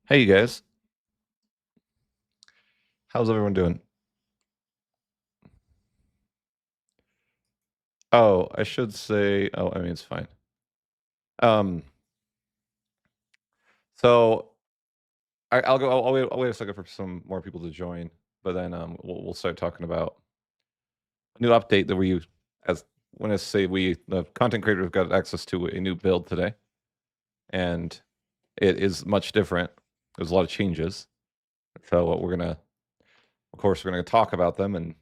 Hey, you guys. How's everyone doing? Oh, I should say, I mean, it's fine. Um, so I'll go, I'll wait a second for some more people to join, but then we'll start talking about a new update that we, as when I say we, the content creators got access to a new build today, and it is much different. There's a lot of changes. So what of course, we're gonna talk about them,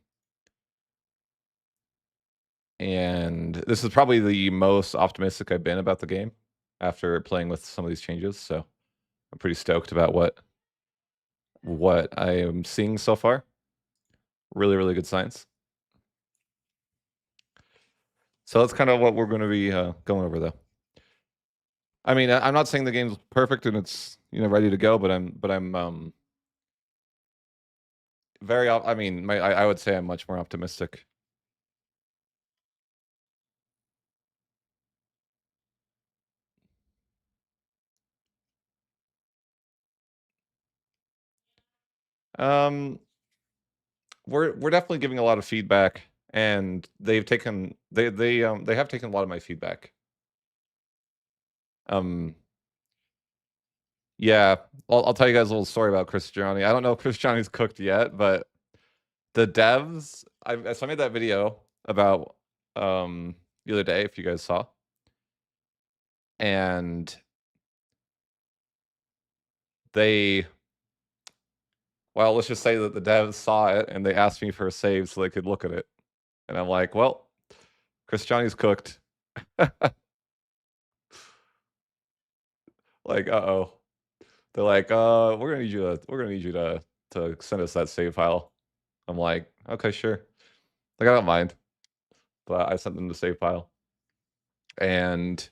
and this is probably the most optimistic I've been about the game after playing with some of these changes. So I'm pretty stoked about what I am seeing so far. Really, really good signs. So that's kind of what we're going to be going over, though. I mean, I'm not saying the game's perfect and it's ready to go, but I'm very. I mean, I would say I'm much more optimistic. Um, we're definitely giving a lot of feedback, and they have taken a lot of my feedback. Um, yeah, I'll tell you guys a little story about Cristiani. I don't know if Cristiani's cooked yet, but the devs, so I made that video about the other day, if you guys saw, and they, well, let's just say that the devs saw it and they asked me for a save so they could look at it, and I'm like, well, Cristiani's cooked. Like, uh-oh. They're like, we're gonna need you to send us that save file. I'm like, okay, sure. Like, I don't mind, but I sent them the save file, and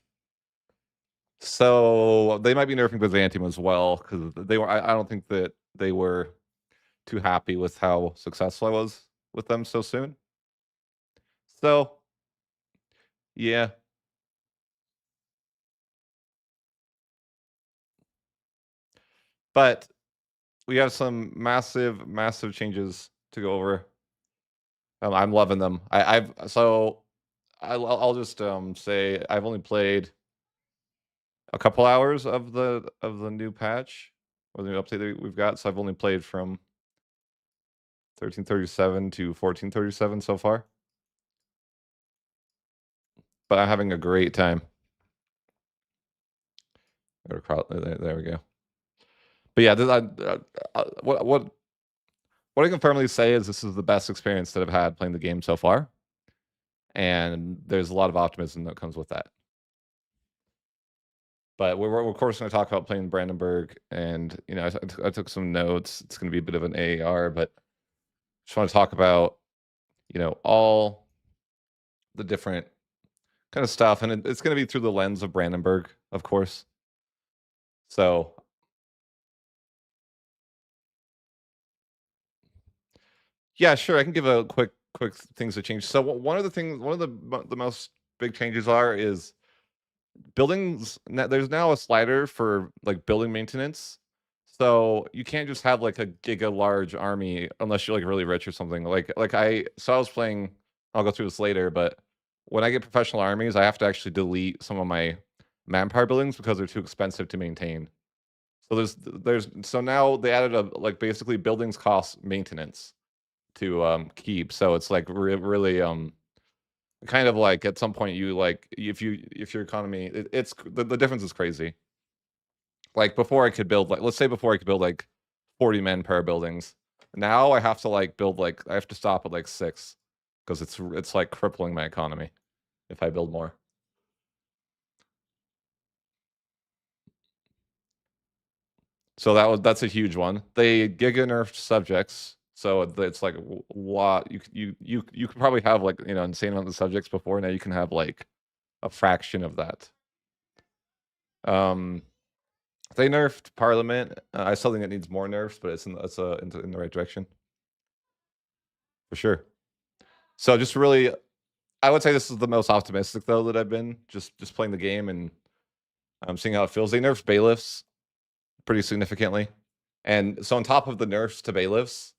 so they might be nerfing Byzantium as well, because they were. I don't think that they were too happy with how successful I was with them so soon. So yeah, but we have some massive, massive changes to go over. I'm loving them. I'll just say I've only played a couple hours of the new patch or the new update that we've got. So I've only played from 1337 to 1437 so far, but I'm having a great time. There we go. But yeah, what I can firmly say is this is the best experience that I've had playing the game so far, and there's a lot of optimism that comes with that. But we're of course going to talk about playing Brandenburg, and I took some notes. It's going to be a bit of an AAR, but just want to talk about all the different kind of stuff, and it's going to be through the lens of Brandenburg, of course. So yeah, sure, I can give a quick things that change. So one of the most big changes is buildings. There's now a slider for like building maintenance, so you can't just have like a giga large army unless you're like really rich or something. I was playing. I'll go through this later, but when I get professional armies, I have to actually delete some of my manpower buildings because they're too expensive to maintain. So so now they added a like basically buildings cost maintenance to keep. So it's like really kind of like at some point you like if your economy it's the difference is crazy. Like before I could build like let's say before I could build like 40 manpower buildings. Now I have to like build like I have to stop at like 6 because it's like crippling my economy if I build more. So that's a huge one. They giga nerfed subjects, so it's like a lot. You could probably have like insane amount of subjects before. Now you can have like a fraction of that. Um, they nerfed Parliament. I still think it needs more nerfs, but it's in the right direction for sure. So just really, I would say this is the most optimistic though that I've been just playing the game and seeing how it feels. They nerfed bailiffs pretty significantly. And so on top of the nerfs to bailiffs,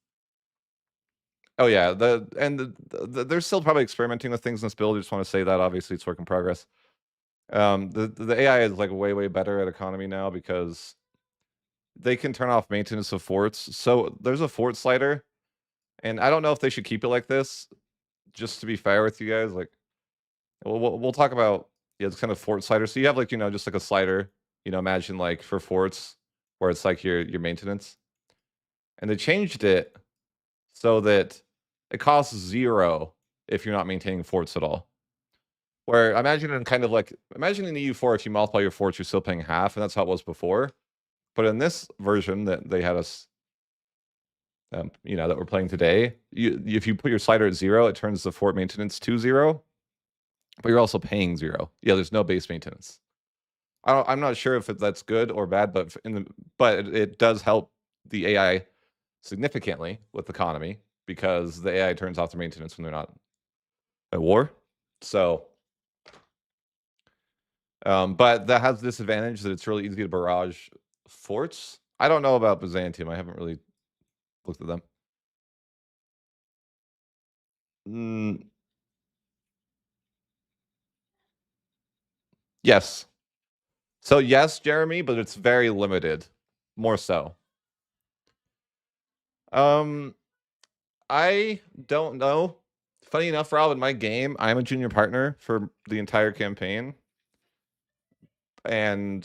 oh yeah, they're still probably experimenting with things in this build. I just want to say that obviously it's work in progress. The AI is like way better at economy now because they can turn off maintenance of forts. So there's a fort slider, and I don't know if they should keep it like this. Just to be fair with you guys, like we'll talk about it's kind of fort slider. So you have like just like a slider. Imagine like for forts where it's like your maintenance, and they changed it so that it costs 0 if you're not maintaining forts at all. Where imagine in EU4, if you multiply your forts, you're still paying half, and that's how it was before. But in this version that they had us, that we're playing today, if you put your slider at 0, it turns the fort maintenance to 0, but you're also paying 0. Yeah, there's no base maintenance. I'm not sure if that's good or bad, but it does help the AI significantly with economy because the AI turns off the maintenance when they're not at war. So, but that has this advantage that it's really easy to barrage forts. I don't know about Byzantium. I haven't really looked at them. Yes. So yes, Jeremy, but it's very limited. More so. I don't know. Funny enough, Rob, in my game, I'm a junior partner for the entire campaign. And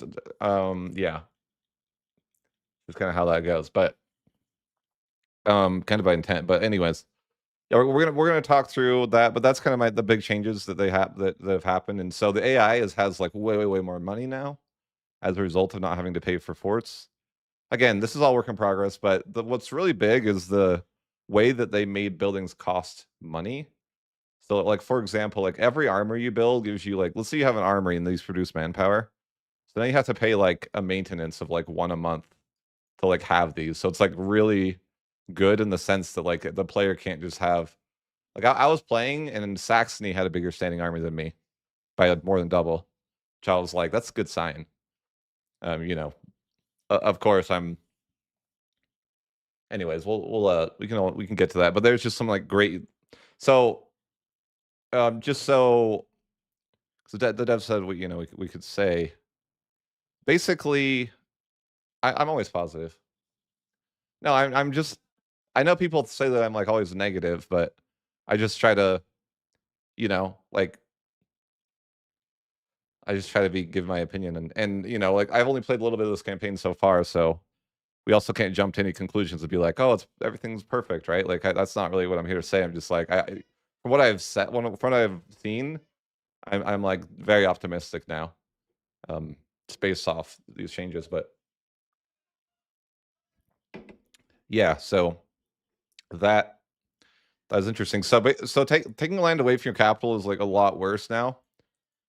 yeah. That's kind of how that goes. But kind of by intent. But anyways. Yeah, we're gonna talk through that, but that's kind of the big changes that have happened. And so the AI has like way more money now as a result of not having to pay for forts. Again, this is all work in progress, but what's really big is the way that they made buildings cost money. So like, for example, like every armor you build gives you like, let's say you have an armory and these produce manpower. So then you have to pay like a maintenance of like 1 a month to like have these. So it's like really good in the sense that like the player can't just have, like I was playing and Saxony had a bigger standing army than me by more than double, which I was like, that's a good sign. Of course anyways, we can get to that, but there's just some like great. So, just so the dev said we could say basically, I'm always positive. No, I'm just, I know people say that I'm like always negative, but I just try to, like I just try to give my opinion and like I've only played a little bit of this campaign so far, so we also can't jump to any conclusions and be like, oh, everything's perfect, right? Like that's not really what I'm here to say. I'm just like from what I've said, from what I've seen, I'm like very optimistic now, just based off these changes. But yeah, so that's interesting. So taking land away from your capital is like a lot worse now.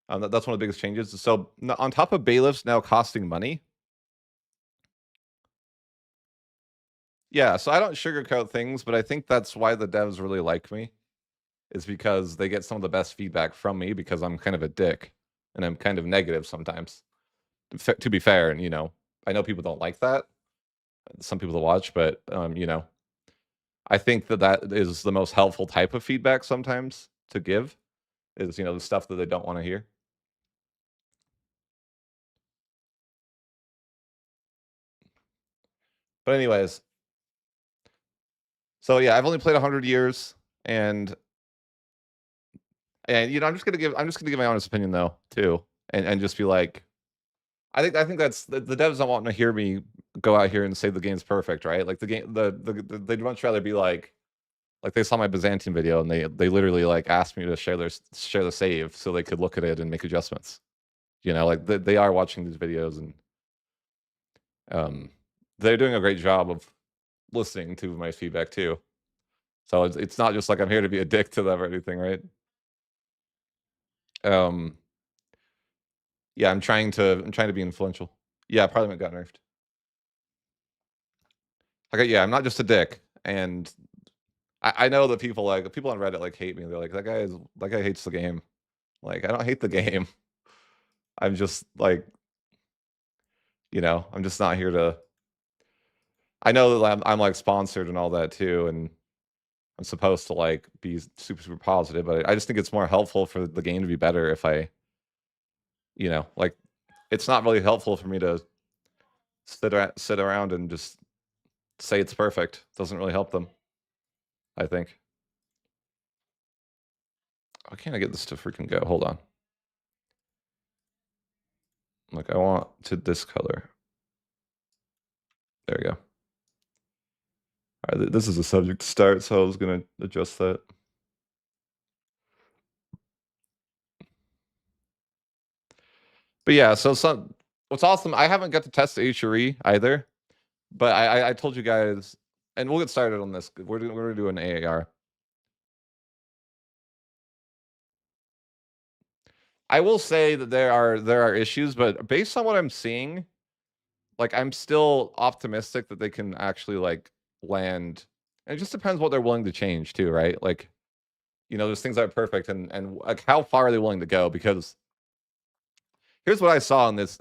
That's one of the biggest changes. So on top of bailiffs now costing money. Yeah, so I don't sugarcoat things, but I think that's why the devs really like me, is because they get some of the best feedback from me because I'm kind of a dick and I'm kind of negative sometimes. To be fair, and I know people don't like that. Some people to watch, but I think that is the most helpful type of feedback sometimes to give, is the stuff that they don't want to hear. But anyways, so yeah, I've only played 100 years, and I'm just gonna give my honest opinion though too, and just be like, I think that's the devs don't want to hear me go out here and say the game's perfect, right? Like the game, they'd much rather be like they saw my Byzantium video and they literally like asked me to share the save so they could look at it and make adjustments. Like they are watching these videos, and they're doing a great job of listening to my feedback too. So it's not just like I'm here to be a dick to them or anything, right? Yeah, I'm trying to be influential. Yeah, Parliament got nerfed. Okay, yeah, I'm not just a dick, and I know that people on Reddit like hate me. They're like, that guy hates the game. Like, I don't hate the game. I'm just like, I'm just not here to I know that I'm like sponsored and all that too, and I'm supposed to like be super positive, but I just think it's more helpful for the game to be better if I, like it's not really helpful for me to sit around and just say it's perfect. Doesn't really help them, I think. Why can't I get this to freaking go? Hold on. Like I want to this color. There we go. All right, this is a subject to start, so I was gonna adjust that. But yeah, so what's awesome, I haven't got to test the HRE either, but I told you guys, and we'll get started on this. We're gonna do an AAR. I will say that there are issues, but based on what I'm seeing, like I'm still optimistic that they can actually like land. And it just depends what they're willing to change too, right? Like, there's things that are perfect and like how far are they willing to go? Because here's what I saw in this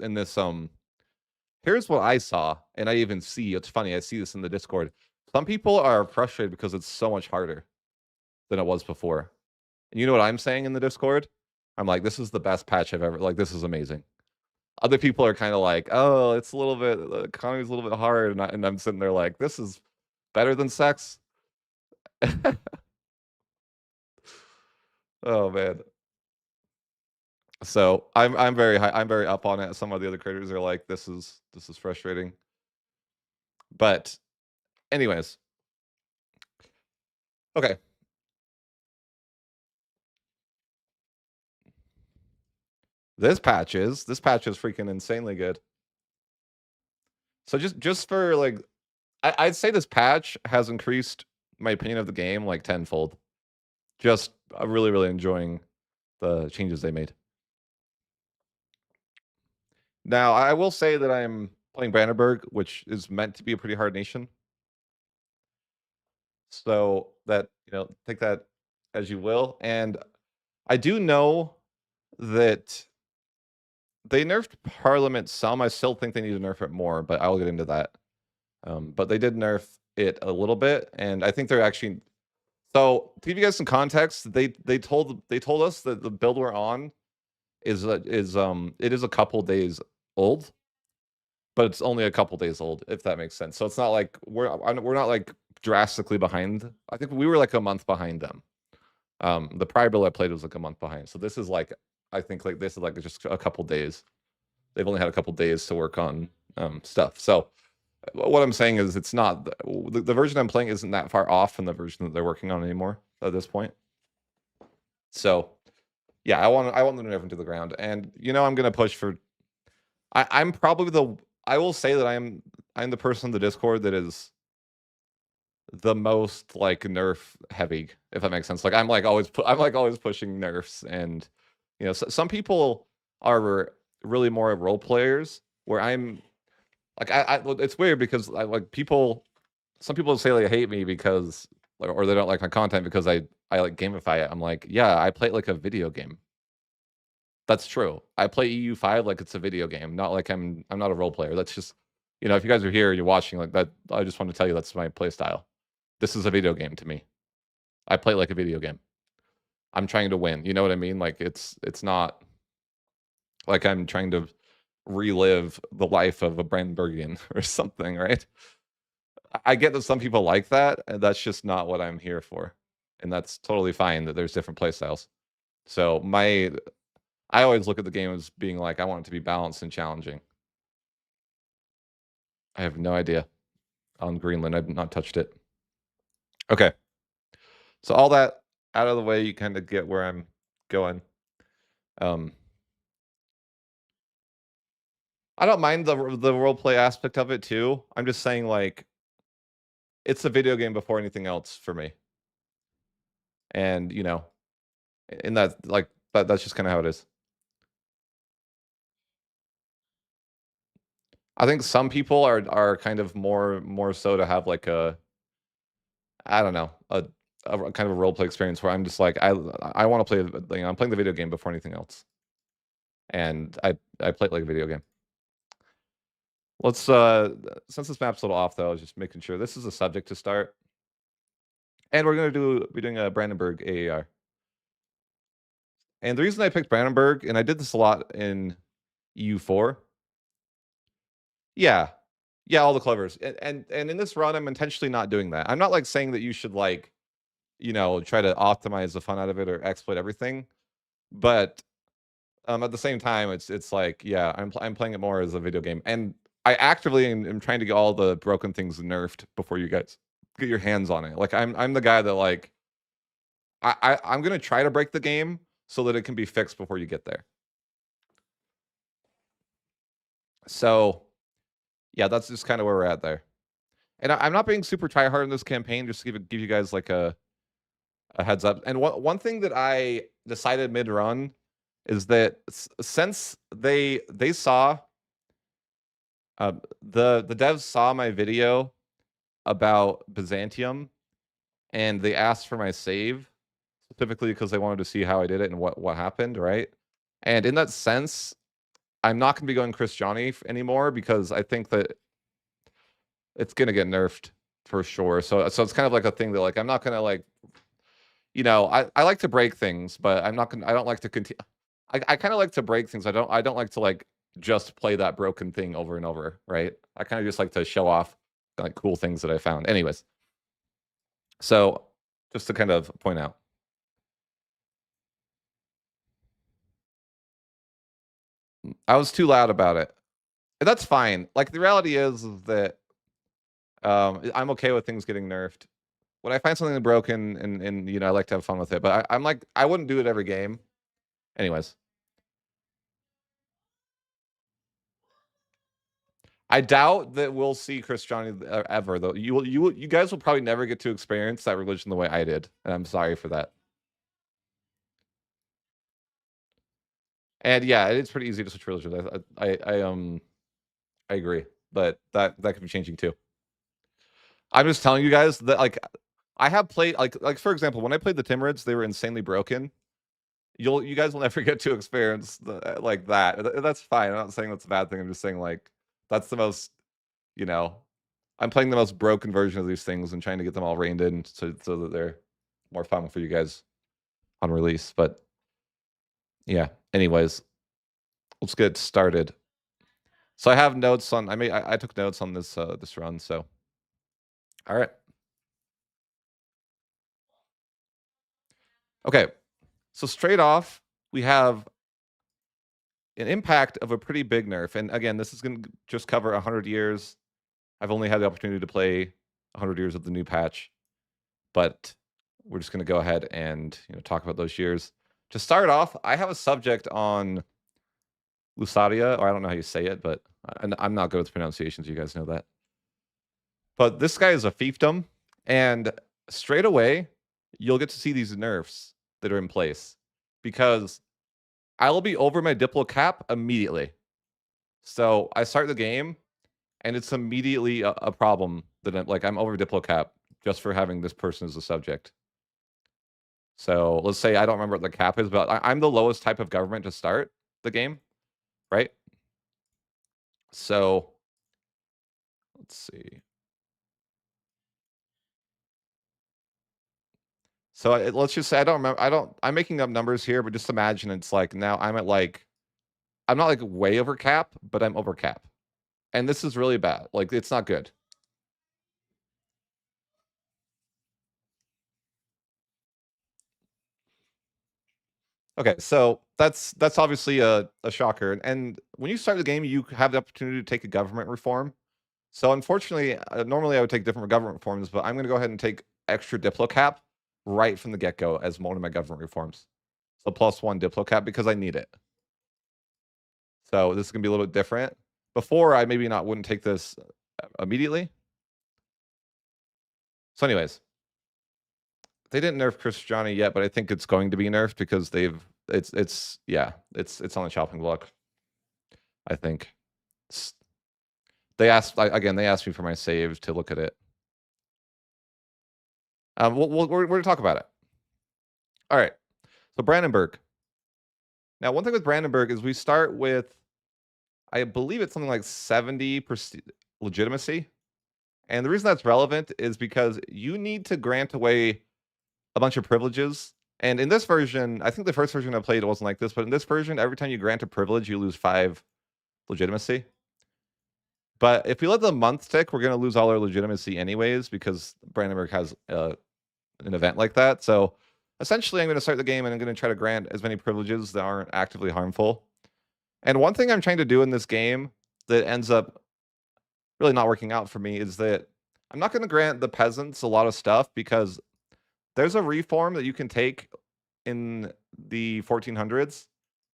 here's what I saw, and I even see, it's funny, I see this in the Discord. Some people are frustrated because it's so much harder than it was before. And you know what I'm saying in the Discord? I'm like, this is the best patch I've ever, like, this is amazing. Other people are kind of like, oh, it's a little bit, the economy's a little bit hard. And I'm sitting there like, this is better than sex. Oh man. So I'm very high, I'm very up on it. Some of the other creators are like, this is frustrating. But anyways. Okay. This patch is freaking insanely good. So just for like, I'd say this patch has increased my opinion of the game like tenfold. Just I'm really enjoying the changes they made. Now I will say that I'm playing Brandenburg, which is meant to be a pretty hard nation. So that take that as you will. And I do know that they nerfed Parliament some. I still think they need to nerf it more, but I'll get into that. But they did nerf it a little bit, and I think they're actually. So to give you guys some context, they told us that the build we're on is it is a couple days old, but it's only a couple days old, if that makes sense. So it's not like we're not like drastically behind. I think we were like a month behind them. The prior build I played was like a month behind. So this is like, I think like this is like just a couple days. They've only had a couple days to work on stuff. So what I'm saying is it's not the version I'm playing isn't that far off from the version that they're working on anymore at this point. So yeah, I want them to nerf to the ground, and I'm gonna push for. I'm probably I will say that I'm the person in the Discord that is the most like nerf heavy, if that makes sense. Like I'm like always pushing nerfs, and some people are really more role players where I'm like it's weird because some people say they hate me because or they don't like my content because I like gamify it. I'm like, yeah, I play it like a video game. That's true. I play EU5 like it's a video game, not like I'm not a role player. That's just, if you guys are here, you're watching like that. I just want to tell you that's my play style. This is a video game to me. I play like a video game. I'm trying to win. You know what I mean? Like it's not like I'm trying to relive the life of a Brandenburgian or something, right? I get that some people like that, and that's just not what I'm here for. And that's totally fine that there's different play styles. So I always look at the game as being like, I want it to be balanced and challenging. I have no idea. On Greenland, I've not touched it. Okay. So all that out of the way, you kind of get where I'm going. I don't mind the role play aspect of it too. I'm just saying like it's a video game before anything else for me. And in that like that's just kind of how it is. I think some people are kind of more so to have like I don't know, a kind of a role play experience where I'm just like I want to play, I'm playing the video game before anything else. And I play it like a video game. Let's since this map's a little off though, I was just making sure this is a subject to start. And we're gonna be doing a Brandenburg AAR. And the reason I picked Brandenburg, and I did this a lot in EU4. Yeah. Yeah, all the clovers. And in this run, I'm intentionally not doing that. I'm not like saying that you should like, try to optimize the fun out of it or exploit everything. But at the same time, it's like, yeah, I'm playing it more as a video game. And I actively am trying to get all the broken things nerfed before you guys get your hands on it. Like I'm the guy that like I'm gonna try to break the game so that it can be fixed before you get there. So yeah, that's just kind of where we're at there. And I'm not being super try hard in this campaign, just to give you guys like a heads up. And one thing that I decided mid run is that since they saw the devs saw my video about Byzantium and they asked for my save specifically because they wanted to see how I did it and what happened, right? And in that sense, I'm not going to be going Christiani anymore because I think that it's going to get nerfed for sure. So it's kind of like a thing that like I'm not going to like, I like to break things, but I'm not going. I don't like to continue. I kind of like to break things. I don't like to like just play that broken thing over and over, right? I kind of just like to show off like cool things that I found. Anyways, so just to kind of point out. I was too loud about it. That's fine. Like the reality is that I'm okay with things getting nerfed. When I find something broken and I like to have fun with it, but I'm like I wouldn't do it every game. Anyways, I doubt that we'll see Christianity ever though. You guys will probably never get to experience that religion the way I did, and I'm sorry for that. And yeah, it's pretty easy to switch religions. I agree, but that could be changing too. I'm just telling you guys that like I have played like for example, when I played the Timurids, they were insanely broken. You guys will never get to experience like that. That's fine. I'm not saying that's a bad thing. I'm just saying like that's the most, you know, I'm playing the most broken version of these things and trying to get them all reined in so that they're more fun for you guys on release. But yeah, anyways, let's get started. So I have notes on I took notes on this this run, so all right. Okay. So straight off, we have an impact of a pretty big nerf. And again, this is going to just cover 100 years. I've only had the opportunity to play 100 years of the new patch, but we're just going to go ahead and talk about those years. To start off, I have a subject on Lusatia, or I don't know how you say it, but I'm not good with pronunciations. You guys know that. But this guy is a fiefdom, and straight away, you'll get to see these nerfs that are in place because I will be over my Diplo cap immediately. So I start the game, and it's immediately a problem that I'm over Diplo cap just for having this person as a subject. So let's say I don't remember what the cap is, but I'm the lowest type of government to start the game, right? So let's see. So let's just say I don't remember. I'm making up numbers here, but just imagine it's like now I'm at like I'm not like way over cap, but I'm over cap, and this is really bad. Like it's not good. Okay, so that's obviously a shocker. And when you start the game, you have the opportunity to take a government reform. So unfortunately, normally I would take different government reforms, but I'm going to go ahead and take extra Diplo cap right from the get-go as one of my government reforms. So +1 Diplo cap because I need it. So this is going to be a little bit different. Before, I maybe wouldn't take this immediately. So anyways, they didn't nerf Christiani yet, but I think it's going to be nerfed because it's on the chopping block. I think. They asked me for my save to look at it. We're going to talk about it. All right. So Brandenburg. Now, one thing with Brandenburg is we start with I believe it's something like 70% legitimacy. And the reason that's relevant is because you need to grant away a bunch of privileges. And in this version, I think the first version I played wasn't like this, but in this version, every time you grant a privilege, you lose 5 legitimacy. But if we let the month tick, we're going to lose all our legitimacy anyways, because Brandenburg has an event like that. So essentially, I'm going to start the game and I'm going to try to grant as many privileges that aren't actively harmful. And one thing I'm trying to do in this game that ends up really not working out for me is that I'm not going to grant the peasants a lot of stuff, because there's a reform that you can take in the 1400s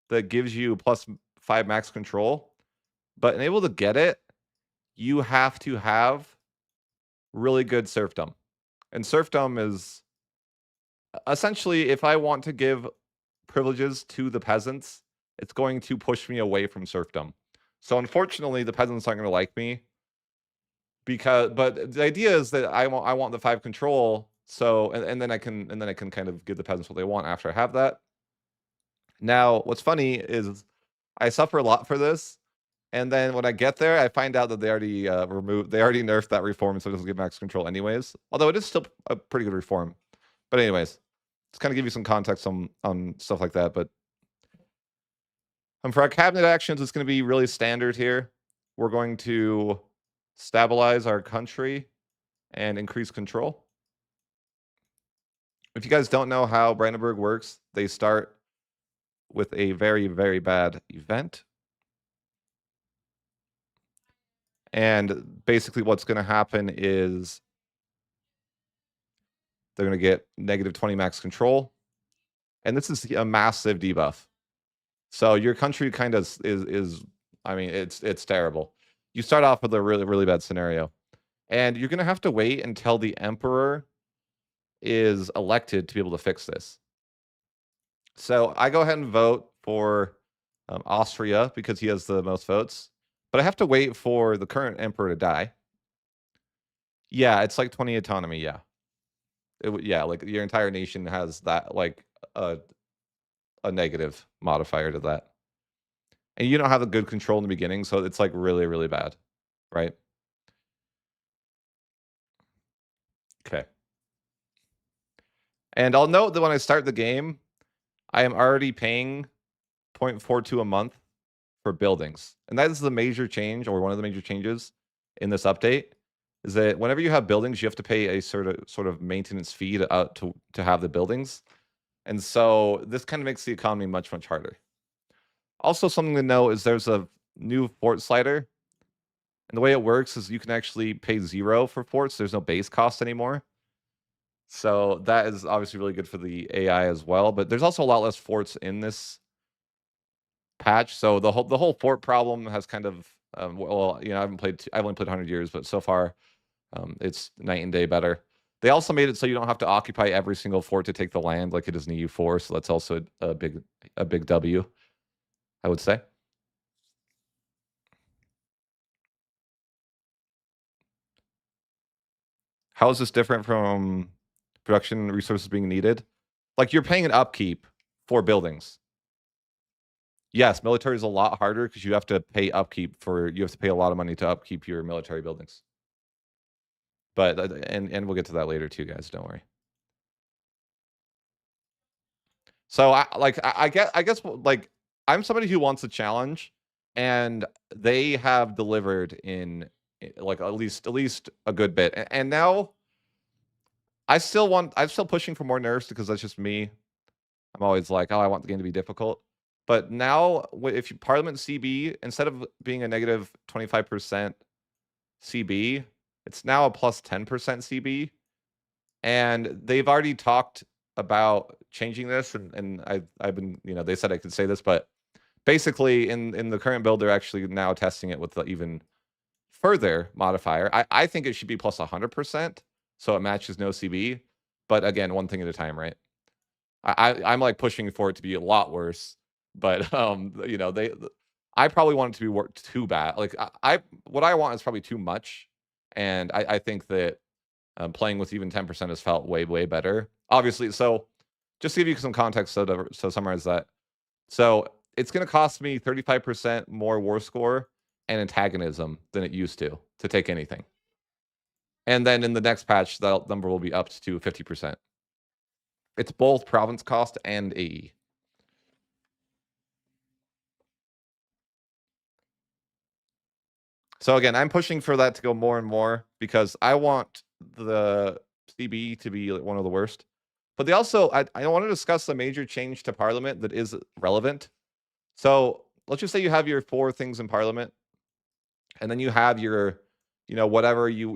that gives you +5 max control. But in able to get it, you have to have really good serfdom. And serfdom is essentially, if I want to give privileges to the peasants, it's going to push me away from serfdom. So unfortunately, the peasants aren't going to like me, but the idea is that I want the 5 control. So and then I can kind of give the peasants what they want after I have that. Now, what's funny is I suffer a lot for this, and then when I get there, I find out that they already nerfed that reform, so it doesn't give max control anyways. Although it is still a pretty good reform. But anyways, just kind of give you some context on stuff like that. But for our cabinet actions, it's going to be really standard here. We're going to stabilize our country and increase control. If you guys don't know how Brandenburg works, they start with a very, very bad event. And basically what's going to happen is they're going to get -20 max control. And this is a massive debuff. So your country kind of is I mean, it's terrible. You start off with a really, really bad scenario. And you're going to have to wait until the emperor is elected to be able to fix this. So I go ahead and vote for Austria because he has the most votes. But I have to wait for the current emperor to die. Yeah, it's like 20 autonomy, yeah. Yeah, like your entire nation has that, like a negative modifier to that. And you don't have a good control in the beginning, so it's like really, really bad, right? Okay. And I'll note that when I start the game, I am already paying 0.42 a month for buildings. And that is the major change, or one of the major changes in this update, is that whenever you have buildings, you have to pay a sort of maintenance fee to have the buildings. And so this kind of makes the economy much, much harder. Also, something to know is there's a new fort slider. And the way it works is you can actually pay 0 for forts. There's no base cost anymore. So that is obviously really good for the AI as well. But there's also a lot less forts in this patch. So the whole fort problem has kind of well, you know, I've only played 100 years, but so far it's night and day better. They also made it so you don't have to occupy every single fort to take the land like it is in EU4. So that's also a big W, I would say. How is this different from production resources being needed? Like, you're paying an upkeep for buildings. Yes, military is a lot harder because you have to pay a lot of money to upkeep your military buildings. But and we'll get to that later too, guys. Don't worry. So I guess like I'm somebody who wants a challenge, and they have delivered in like at least a good bit. And now I'm still pushing for more nerfs because that's just me. I'm always like, oh, I want the game to be difficult. But now, if you Parliament CB, instead of being a -25% CB, it's now a +10% CB. And they've already talked about changing this, and I've been, you know, they said I could say this, but basically in the current build, they're actually now testing it with the even further modifier. I think it should be +100%, so it matches no CB. But again, one thing at a time, right? I'm like pushing for it to be a lot worse, but you know, I probably want it to be too bad. Like what I want is probably too much, and I think that playing with even 10% has felt way, way better. Obviously, so just to give you some context, so to summarize that. So it's going to cost me 35% more war score and antagonism than it used to take anything. And then in the next patch, that number will be upped to 50%. It's both province cost and AE. So again, I'm pushing for that to go more and more because I want the CB to be one of the worst. But they also, I want to discuss a major change to Parliament that is relevant. So let's just say you have your 4 things in Parliament, and then you have your, whatever you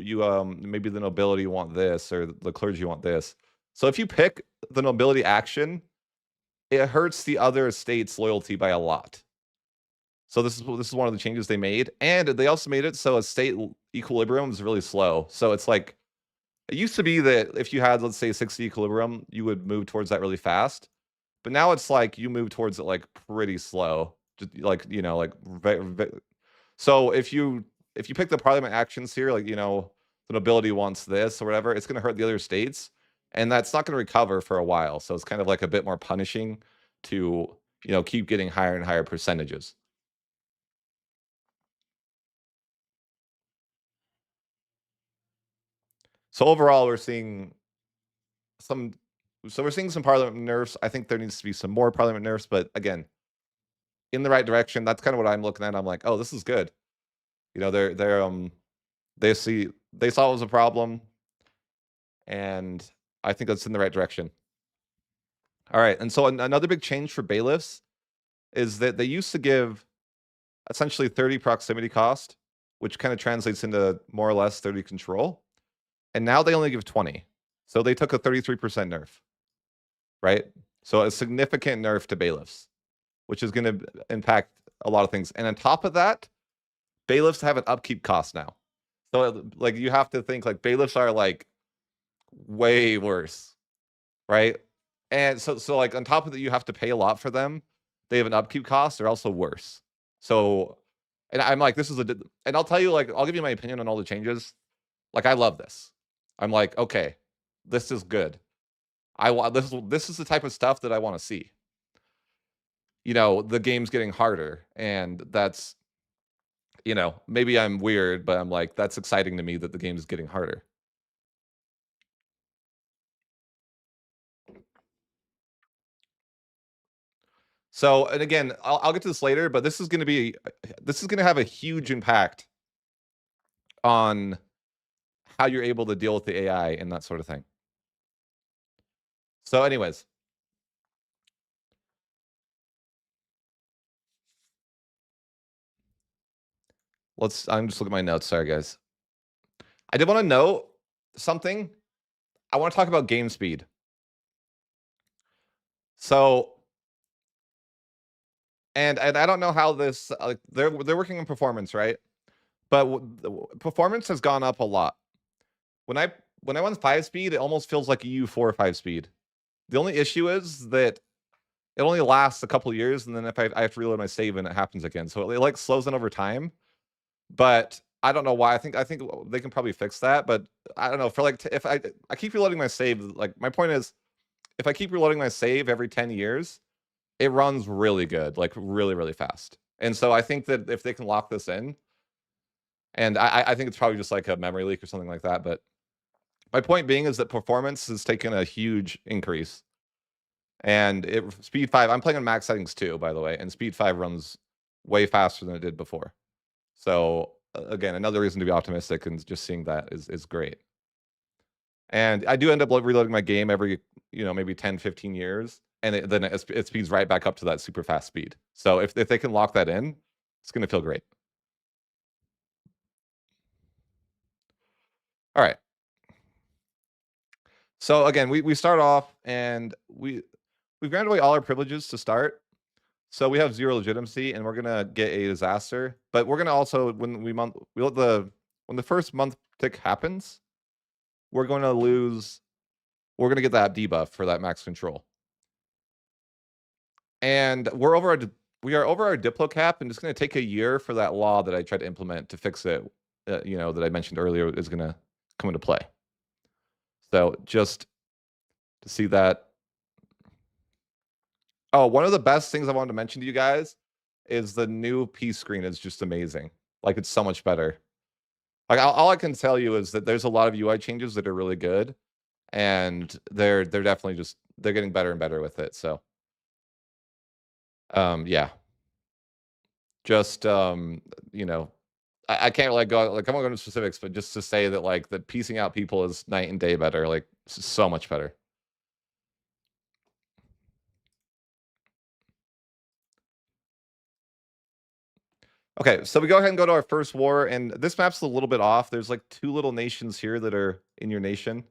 maybe the nobility want this or the clergy want this. So if you pick the nobility action, it hurts the other estate's loyalty by a lot. So this is one of the changes they made, and they also made it so estate equilibrium is really slow. So it's like it used to be that if you had, let's say, 60 equilibrium, you would move towards that really fast. But now it's like you move towards it like pretty slow, just like so if you pick the Parliament actions here, like the nobility wants this or whatever, it's going to hurt the other states, and that's not going to recover for a while. So it's kind of like a bit more punishing to keep getting higher and higher percentages. So overall, we're seeing some Parliament nerfs. I think there needs to be some more Parliament nerfs, but again, in the right direction. That's kind of what I'm looking at. I'm like, oh, this is good. They saw it was a problem, and I think that's in the right direction. All right, and so another big change for bailiffs is that they used to give essentially 30 proximity cost, which kind of translates into more or less 30 control, and now they only give 20. So they took a 33% nerf, right? So a significant nerf to bailiffs, which is going to impact a lot of things. And on top of that, bailiffs have an upkeep cost now. So like you have to think like bailiffs are like way worse, right? And so like on top of that, you have to pay a lot for them. They have an upkeep cost. They're also worse. So, and I'm like, this is and I'll tell you, like, I'll give you my opinion on all the changes. Like, I love this. I'm like, okay, this is good. I want this is the type of stuff that I want to see. The game's getting harder, and that's maybe I'm weird, but I'm like, that's exciting to me that the game is getting harder. So, and again, I'll get to this later, but this is going to have a huge impact on how you're able to deal with the AI and that sort of thing. So, anyways, I'm just looking at my notes. Sorry, guys. I did want to note something. I want to talk about game speed. So, and I don't know how this they're working on performance, right? But performance has gone up a lot. When I went 5 speed, it almost feels like EU4 or 5 speed. The only issue is that it only lasts a couple years, and then if I have to reload my save, and it happens again. So it like slows down over time. But I don't know why. I think they can probably fix that. But I don't know. For like, if I keep reloading my save, like my point is, if I keep reloading my save every 10 years, it runs really good, like really, really fast. And so I think that if they can lock this in, and I think it's probably just like a memory leak or something like that. But my point being is that performance has taken a huge increase. And speed 5, I'm playing on max settings too, by the way, and speed 5 runs way faster than it did before. So again, another reason to be optimistic, and just seeing that is great. And I do end up reloading my game every, maybe 10, 15 years, and then it speeds right back up to that super fast speed. So if they can lock that in, it's going to feel great. All right. So again, we start off, and we've granted away all our privileges to start. So we have 0 legitimacy, and we're gonna get a disaster. But we're gonna also, when the first month tick happens, we're gonna get that debuff for that max control. And we are over our diplo cap, and it's gonna take a year for that law that I tried to implement to fix it, that I mentioned earlier, is gonna come into play. So just to see that. Oh, one of the best things I wanted to mention to you guys is the new peace screen is just amazing. Like, it's so much better. Like, all I can tell you is that there's a lot of UI changes that are really good, and they're definitely just they're getting better and better with it. So, yeah, just you know, I can't like go like I won't go into specifics, but just to say that like the piecing out people is night and day better. Like, so much better. Okay, so we go ahead and go to our first war, and this map's a little bit off. There's like two little nations here that are in your nation.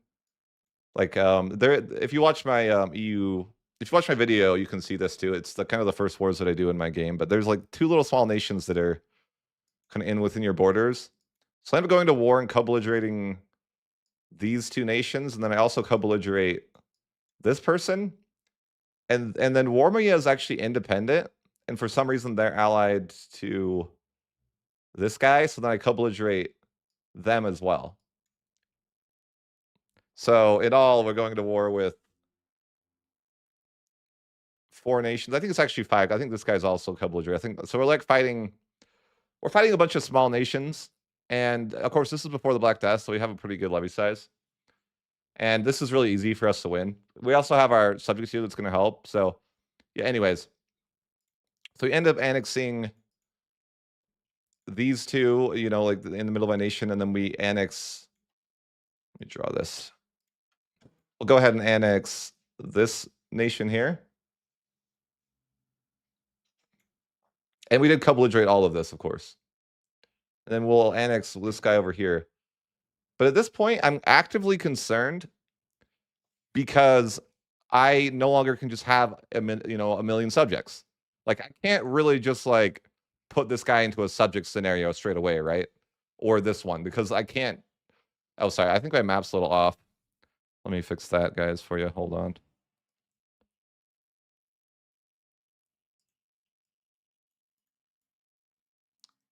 Like, there. If you watch my if you watch my video, you can see this too. It's the kind of the first wars that I do in my game. But there's like two little small nations that are kind of in within your borders. So I'm going to war and co-belligerating these two nations, and then I also co-belligerate this person, and then Warmia is actually independent, and for some reason they're allied to this guy. So then I co-belligerate them as well. So in all, we're going to war with 4 nations. I think it's actually 5. I think this guy's also co-belligerent. I think so. We're like fighting. We're fighting a bunch of small nations, and of course, this is before the Black Death, so we have a pretty good levy size. And this is really easy for us to win. We also have our subjects here that's going to help. So, yeah. Anyways, so we end up annexing these two. You know, like in the middle of my nation, and then we annex. Let me draw this. We'll go ahead and annex this nation here. And we did co-belligerate all of this, of course. And then we'll annex this guy over here. But at this point, I'm actively concerned because I no longer can just have a million subjects. Like, I can't really just like put this guy into a subject scenario straight away, right? Or this one, because I can't. Oh, sorry. I think my map's a little off. Let me fix that, guys, for you. Hold on.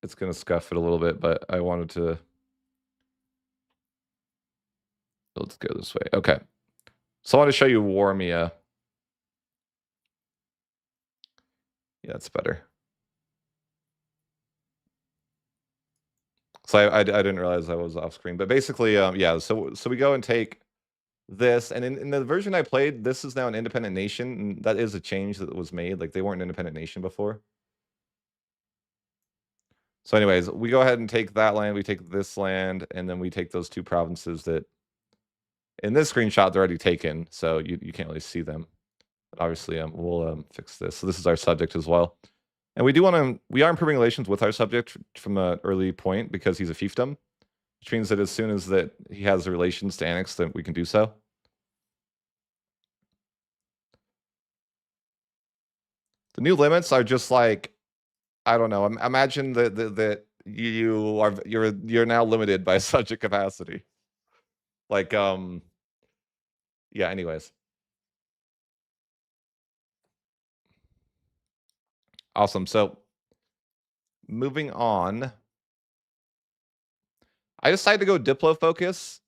It's going to scuff it a little bit, but I wanted to. Let's go this way. Okay. So I want to show you Warmia. Yeah, that's better. So I didn't realize I was off screen, but basically, yeah. So we go and take this, and in the version I played, this is now an independent nation, and that is a change that was made. Like, they weren't an independent nation before. So, anyways, we go ahead and take that land. We take this land, and then we take those two provinces that, in this screenshot, they're already taken, so you can't really see them. But obviously, we'll fix this. So this is our subject as well. And we are improving relations with our subject from an early point because he's a fiefdom, which means that as soon as that he has relations to annex, then we can do so. The new limits are just like, I don't know. Imagine that you're now limited by subject capacity. Like, yeah. Anyways, awesome. So moving on, I decided to go Diplo focus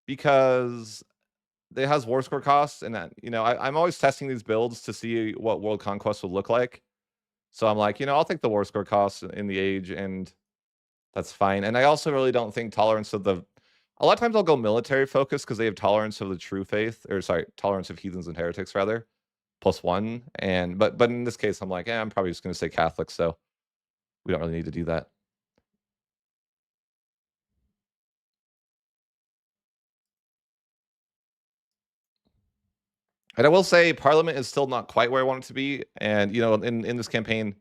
because it has war score costs, and that, I'm always testing these builds to see what world conquest would look like. So I'm like, I'll take the war score costs in the age, and that's fine. And I also really don't think tolerance of the. A lot of times I'll go military focus because they have tolerance of the true faith, or sorry, tolerance of heathens and heretics rather, +1. And but in this case, I'm like, I'm probably just going to say Catholic, so we don't really need to do that. And I will say, Parliament is still not quite where I want it to be. And in this campaign,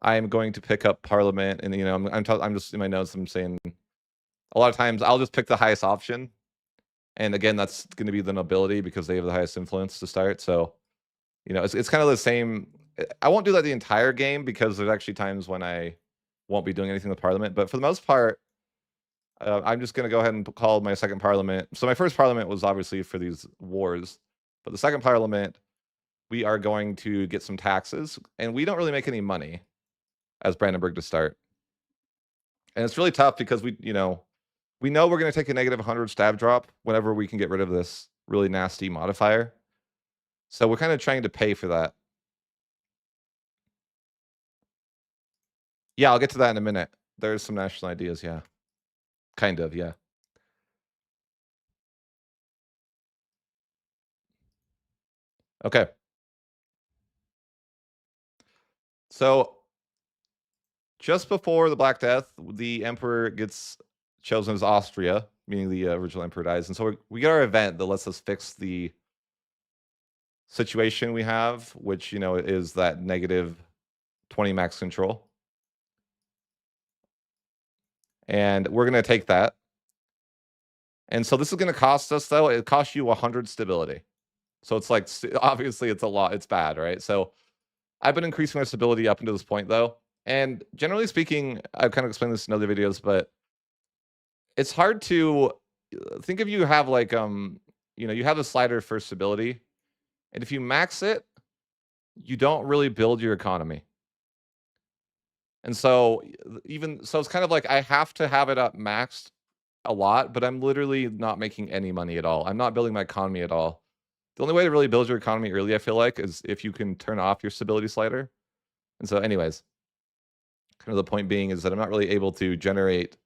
I am going to pick up Parliament, and I'm just in my notes. I'm saying a lot of times I'll just pick the highest option, and again, that's going to be the nobility because they have the highest influence to start. So, it's kind of the same. I won't do that the entire game because there's actually times when I won't be doing anything with Parliament. But for the most part, I'm just going to go ahead and call my second Parliament. So my first Parliament was obviously for these wars, but the second Parliament, we are going to get some taxes, and we don't really make any money as Brandenburg to start. And it's really tough because we know we're going to take a -100 stab drop whenever we can get rid of this really nasty modifier. So we're kind of trying to pay for that. Yeah, I'll get to that in a minute. There's some national ideas, yeah. Kind of, yeah. Okay. So just before the Black Death, the emperor gets chosen as Austria, meaning the original emperor dies. And so we get our event that lets us fix the situation we have, which, is that negative 20 max control. And we're going to take that. And so this is going to cost us, though, it costs you 100 stability. So it's like, obviously, it's a lot. It's bad, right? So I've been increasing my stability up until this point, though. And generally speaking, I've kind of explained this in other videos, but it's hard to think of you have like, you have a slider for stability. And if you max it, you don't really build your economy. And so it's kind of like I have to have it up maxed a lot, but I'm literally not making any money at all. I'm not building my economy at all. The only way to really build your economy early, I feel like, is if you can turn off your stability slider. And so anyways, kind of the point being is that I'm not really able to generate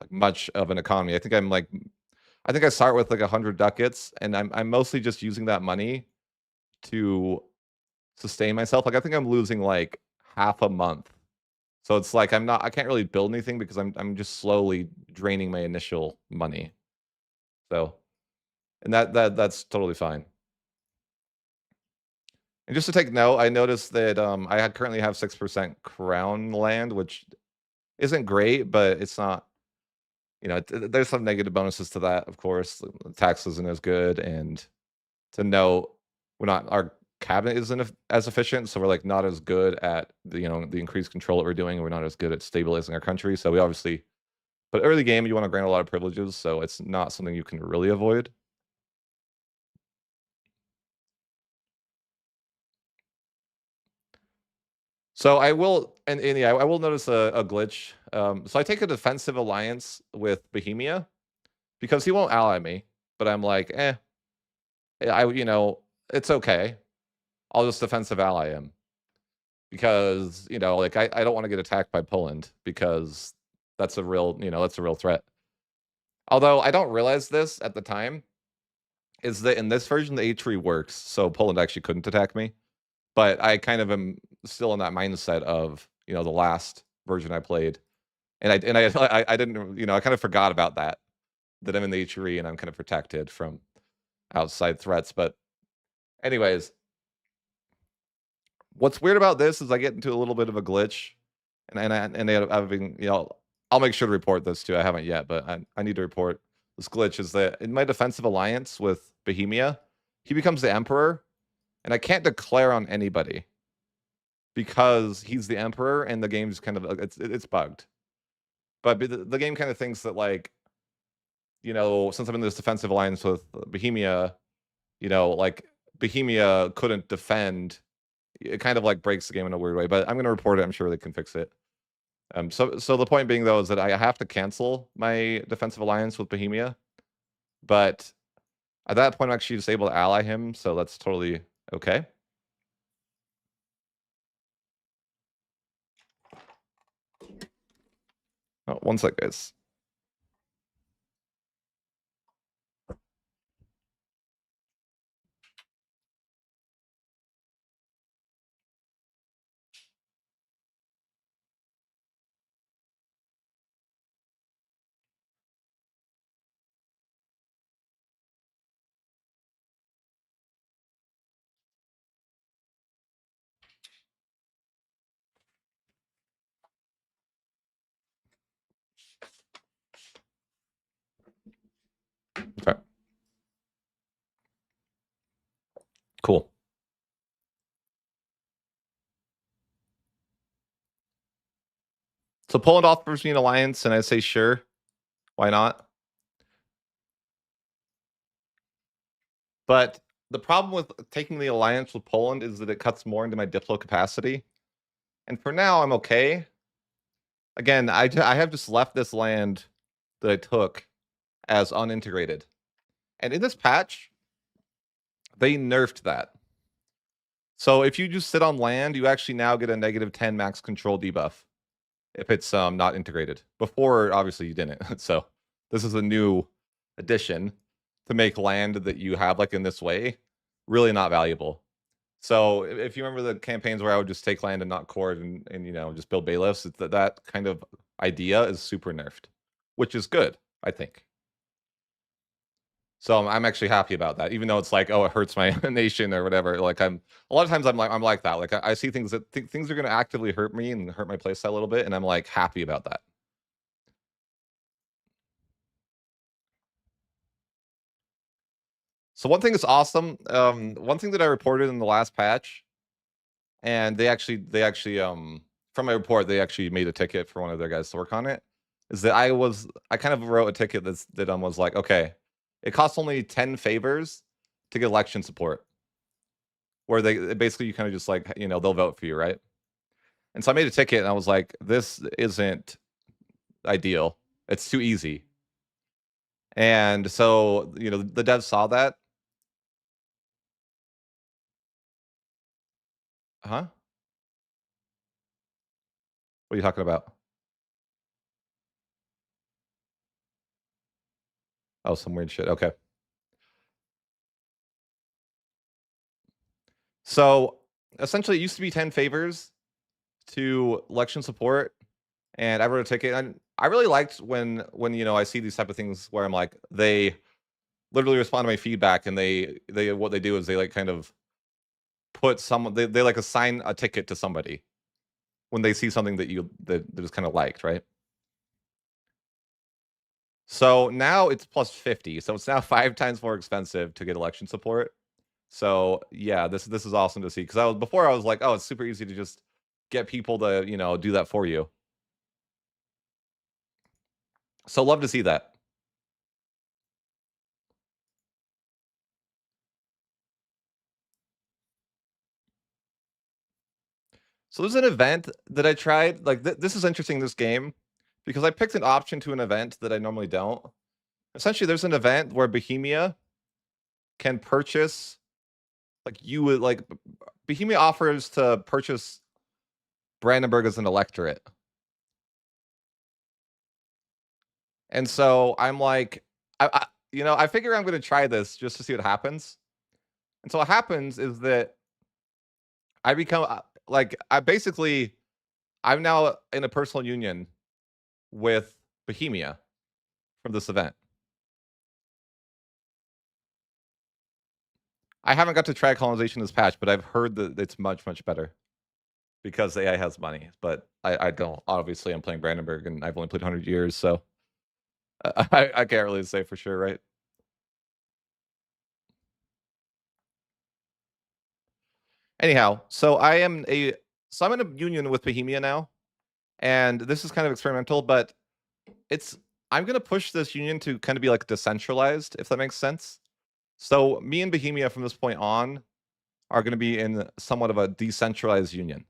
like much of an economy. I think I start with like 100 ducats, and I'm mostly just using that money to sustain myself. Like I think I'm losing like half a month. So it's like I can't really build anything because I'm just slowly draining my initial money. So, and that's totally fine. And just to take note, I noticed that I currently have 6% crown land, which isn't great, but it's not, there's some negative bonuses to that, of course. The tax isn't as good, and to note, our cabinet isn't as efficient, so we're like not as good at the increased control that we're doing, and we're not as good at stabilizing our country. So we obviously, but early game you want to grant a lot of privileges, so it's not something you can really avoid. So I will, and yeah, I will notice a glitch. So I take a defensive alliance with Bohemia because he won't ally me, but I'm like, it's okay. I'll just defensive ally him because like I don't want to get attacked by Poland because that's a real threat. Although I don't realize this at the time, is that in this version the H3 works, so Poland actually couldn't attack me. But I kind of am still in that mindset of the last version I played, and I didn't I kind of forgot about that I'm in the H3 and I'm kind of protected from outside threats. But anyways, what's weird about this is I get into a little bit of a glitch, and I've been I'll make sure to report this too. I haven't yet, but I need to report this glitch. Is that in my defensive alliance with Bohemia, he becomes the emperor, and I can't declare on anybody because he's the emperor, and the game's kind of it's bugged. But the game kind of thinks that like since I'm in this defensive alliance with Bohemia, like Bohemia couldn't defend. It kind of like breaks the game in a weird way. But I'm going to report it. I'm sure they can fix it. So the point being though is that I have to cancel my defensive alliance with Bohemia, but at that point I'm actually just able to ally him, so that's totally okay. Oh, one sec, guys. Okay. Cool. So Poland offers me an alliance, and I say sure. Why not? But the problem with taking the alliance with Poland is that it cuts more into my diplo capacity. And for now, I'm okay. Again, I have just left this land that I took as unintegrated. And in this patch, they nerfed that. So if you just sit on land, you actually now get a -10 max control debuff if it's not integrated. Before, obviously, you didn't. So this is a new addition to make land that you have like in this way really not valuable. So if you remember the campaigns where I would just take land and not cord and just build bailiffs, that kind of idea is super nerfed, which is good, I think. So I'm actually happy about that, even though it's like, oh, it hurts my nation or whatever. Like a lot of times I'm like that. Like I see things that things are going to actively hurt me and hurt my playstyle a little bit, and I'm like happy about that. So one thing that's awesome, one thing that I reported in the last patch, and they actually from my report they actually made a ticket for one of their guys to work on it, is that I kind of wrote a ticket that was like, okay, it costs only 10 favors to get election support, where they basically you kind of just like they'll vote for you, right? And so I made a ticket and I was like, this isn't ideal. It's too easy. And so, the devs saw that. Huh? What are you talking about? Oh, some weird shit. Okay. So essentially it used to be 10 favors to election support. And I wrote a ticket. And I really liked when I see these type of things where I'm like, they literally respond to my feedback and they what they do is they like kind of put someone they like assign a ticket to somebody when they see something that is kind of liked, right? So now it's plus 50. So it's now 5 times more expensive to get election support. So yeah, this is awesome to see, because I was like, oh, it's super easy to just get people to do that for you. So love to see that. So there's an event that I tried. Like this is interesting, this game, because I picked an option to an event that I normally don't. Essentially, there's an event where Bohemia can purchase, like you would like, Bohemia offers to purchase Brandenburg as an electorate. And so I'm like, I figure I'm going to try this just to see what happens. And so what happens is that I become like I'm now in a personal union with Bohemia from this event. I haven't got to try colonization this patch, but I've heard that it's much, much better because AI has money. But I don't. Obviously, I'm playing Brandenburg, and I've only played 100 years, so I can't really say for sure, right? Anyhow, so I'm in a union with Bohemia now, and this is kind of experimental, but it's I'm gonna push this union to kind of be like decentralized, if that makes sense. So me and Bohemia from this point on are gonna be in somewhat of a decentralized union.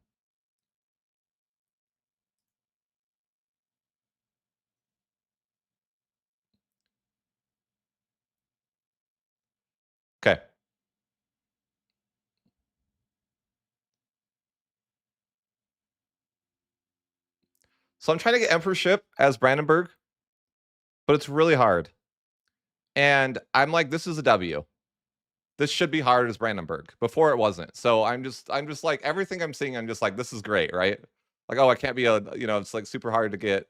Okay. So I'm trying to get emperorship as Brandenburg, but it's really hard. And I'm like, this is a W. This should be hard as Brandenburg. Before it wasn't. So I'm just like everything I'm seeing, I'm just like, this is great, right? Like, oh, I can't be it's like super hard to get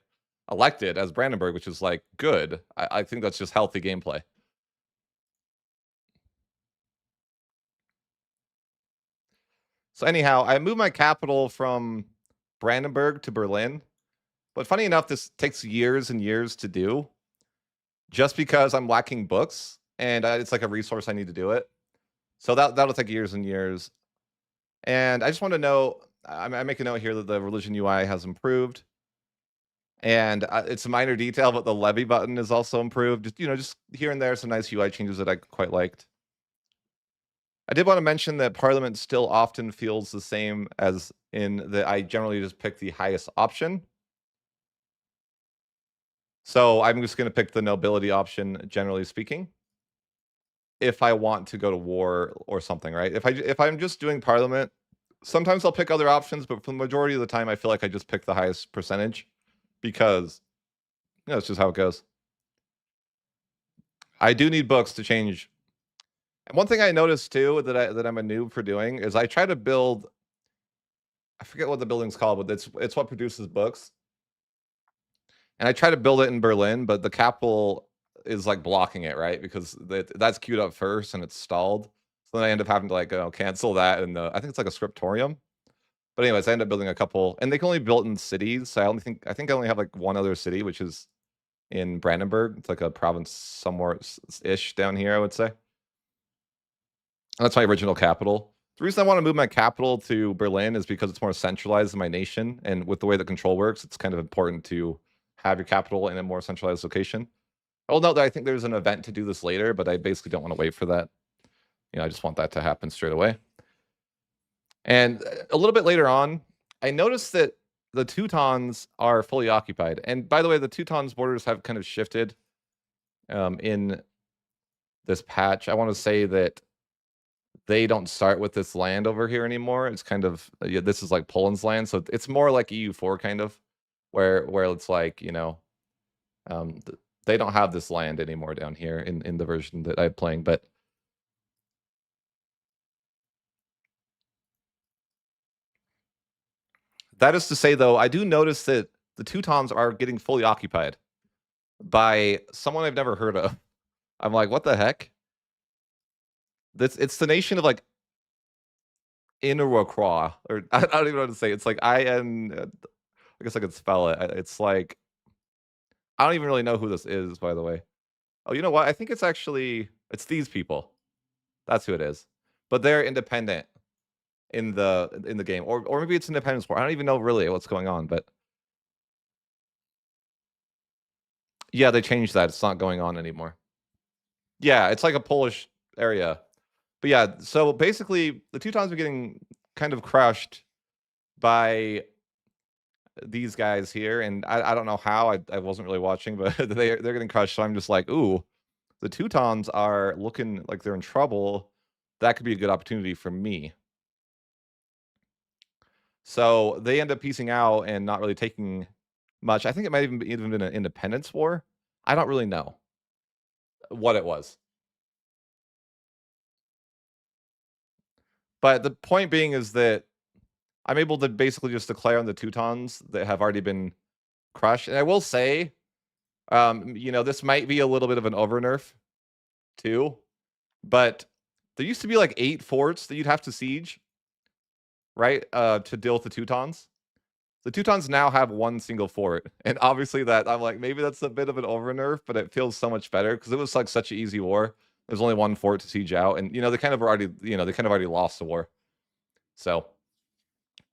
elected as Brandenburg, which is like good. I think that's just healthy gameplay. So anyhow, I moved my capital from Brandenburg to Berlin. But funny enough, this takes years and years to do just because I'm lacking books and it's like a resource I need to do it. So that'll take years and years. And I just want to know, I make a note here that the religion UI has improved. And it's a minor detail, but the levy button is also improved. Just here and there, some nice UI changes that I quite liked. I did want to mention that Parliament still often feels the same as in that I generally just pick the highest option. So I'm just going to pick the nobility option, generally speaking. if I want to go to war or something, right? If I'm just doing parliament, sometimes I'll pick other options, but for the majority of the time, I feel like I just pick the highest percentage because it's just how it goes. I do need books to change. And one thing I noticed too that I'm a noob for doing is I try to build. I forget what the building's called, but it's what produces books. And I try to build it in Berlin, but the capital is like blocking it, right? Because that's queued up first and it's stalled. So then I end up having to like cancel that, and I think it's like a scriptorium. But anyways, I end up building a couple, and they can only be built in cities. So I think I only have like one other city, which is in Brandenburg. It's like a province somewhere ish down here, I would say. And that's my original capital. The reason I want to move my capital to Berlin is because it's more centralized in my nation, and with the way the control works, it's kind of important to have your capital in a more centralized location. I'll note that I think there's an event to do this later, but I basically don't want to wait for that. I just want that to happen straight away. And a little bit later on, I noticed that the Teutons are fully occupied. And by the way, the Teutons borders have kind of shifted in this patch. I want to say that they don't start with this land over here anymore. It's kind of, this is like Poland's land. So it's more like EU4 kind of, where it's like, they don't have this land anymore down here in the version that I'm playing. But that is to say, though, I do notice that the Teutons are getting fully occupied by someone I've never heard of. I'm like, what the heck? It's the nation of like Inurakwa, or I don't even know what to say. It's like I guess I could spell it. It's like, I don't even really know who this is, by the way. Oh, you know what? I think it's these people. That's who it is. But they're independent in the game, or maybe it's Independence War. I don't even know really what's going on, but yeah, they changed that. It's not going on anymore. Yeah, it's like a Polish area. But yeah, so basically the Teutons are getting kind of crushed by these guys here, and I don't know how. I wasn't really watching, but they're getting crushed. So I'm just like, ooh, the Teutons are looking like they're in trouble. That could be a good opportunity for me. So they end up piecing out and not really taking much. I think it might even been an independence war. I don't really know what it was. But the point being is that I'm able to basically just declare on the Teutons that have already been crushed. And I will say, this might be a little bit of an over nerf too, but there used to be like 8 forts that you'd have to siege, right? To deal with the Teutons. The Teutons now have 1 single fort. And obviously that I'm like, maybe that's a bit of an over nerf, but it feels so much better because it was like such an easy war. There's only 1 fort to siege out, and they kind of already lost the war. So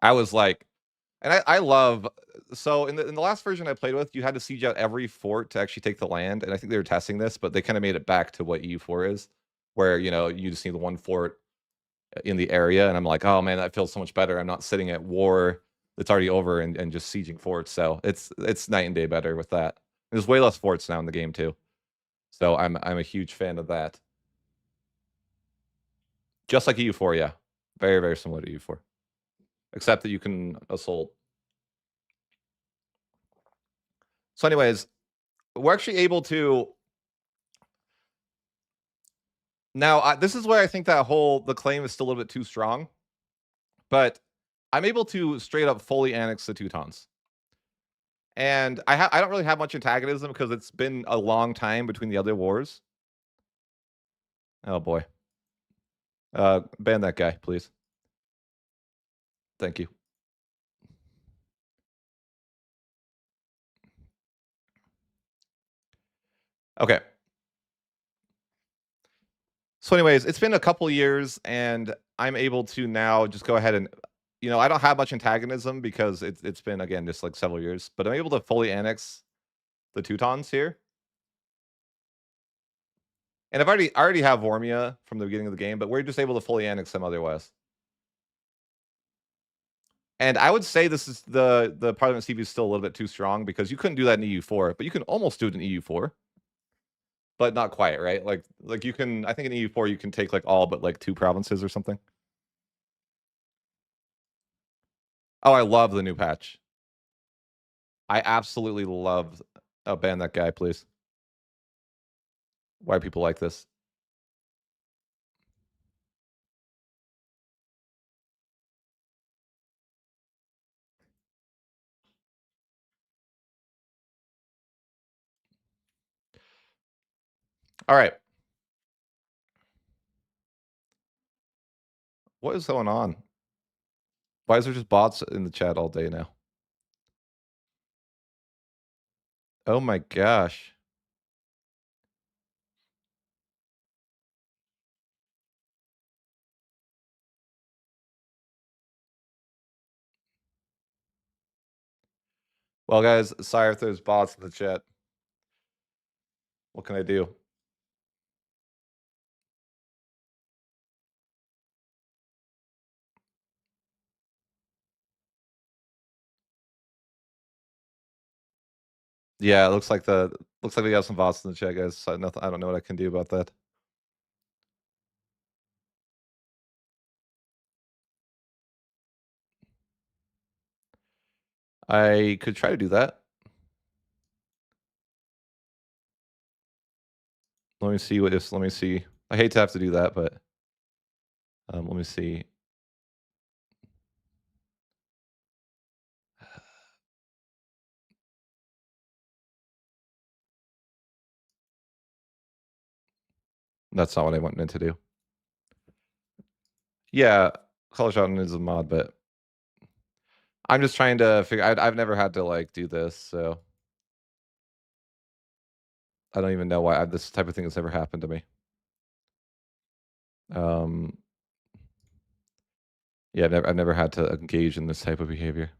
I was like, and I love, so in the last version I played with, you had to siege out every fort to actually take the land, and I think they were testing this, but they kind of made it back to what EU4 is, where you just need the 1 fort in the area, and I'm like, oh man, that feels so much better. I'm not sitting at war that's already over and just sieging forts. So it's night and day better with that. There's way less forts now in the game too, so I'm a huge fan of that. Just like EU4, yeah, very very similar to EU4, except that you can assault. So anyways, we're actually able to now. This is where I think that the claim is still a little bit too strong, but I'm able to straight up fully annex the Teutons. And I don't really have much antagonism because it's been a long time between the other wars. Oh boy. Ban that guy, please. Thank you. Okay. So anyways, it's been a couple years and I'm able to now just go ahead and I don't have much antagonism because it's been again just like several years, but I'm able to fully annex the Teutons here. And I already have Vormia from the beginning of the game, but we're just able to fully annex them otherwise. And I would say this is the Parliament CV is still a little bit too strong because you couldn't do that in EU4, but you can almost do it in EU4. but not quite, right? Like you can, I think in EU4 you can take like all but like 2 provinces or something. Oh, I love the new patch. I absolutely love. Oh, ban that guy, please. Why people like this? All right. What is going on? Why is there just bots in the chat all day now? Oh my gosh. Well, guys, sorry if there's bots in the chat. What can I do? Yeah, it looks like we have some bots in the chat, guys. So nothing, I don't know what I can do about that. I could try to do that. Let me see what this. Let me see. I hate to have to do that, but let me see. That's not what I wanted to do. Yeah, Color Shot is a mod, but I'm just trying to figure. I've never had to like do this, so I don't even know why this type of thing has ever happened to me. Yeah, I've never had to engage in this type of behavior.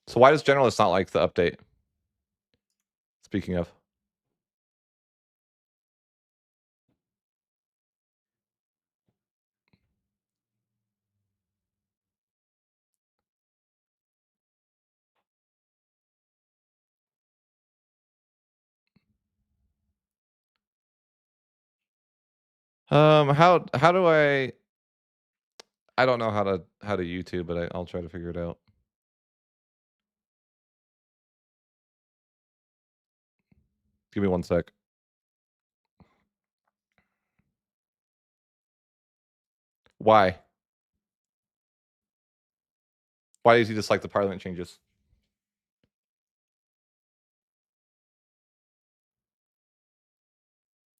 So why does Generalist not like the update? Speaking of. How do I don't know how to YouTube, but I'll try to figure it out. Give me 1 sec. Why? Why does he dislike the parliament changes?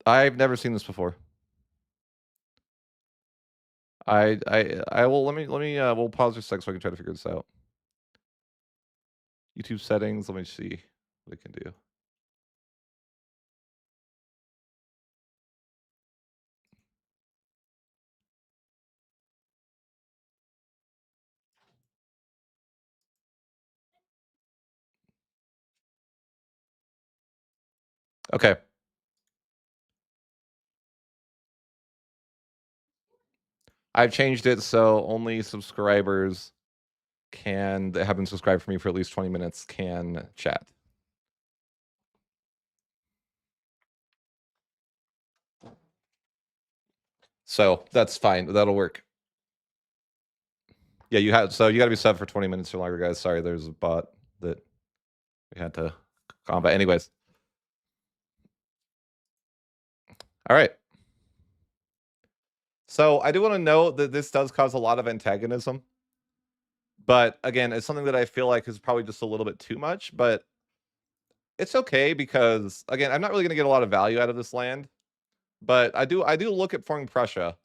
I've never seen this before. I will let me we'll pause for a sec so I can try to figure this out. YouTube settings, let me see what I can do. Okay. I've changed it so only subscribers that have been subscribed for me for at least 20 minutes can chat. So that's fine. That'll work. Yeah, you got to be sub for 20 minutes or longer, guys. Sorry, there's a bot that we had to combat. Anyways. All right. So I do want to note that this does cause a lot of antagonism. But again, it's something that I feel like is probably just a little bit too much, but it's okay because again, I'm not really going to get a lot of value out of this land, but I do look at forming Prussia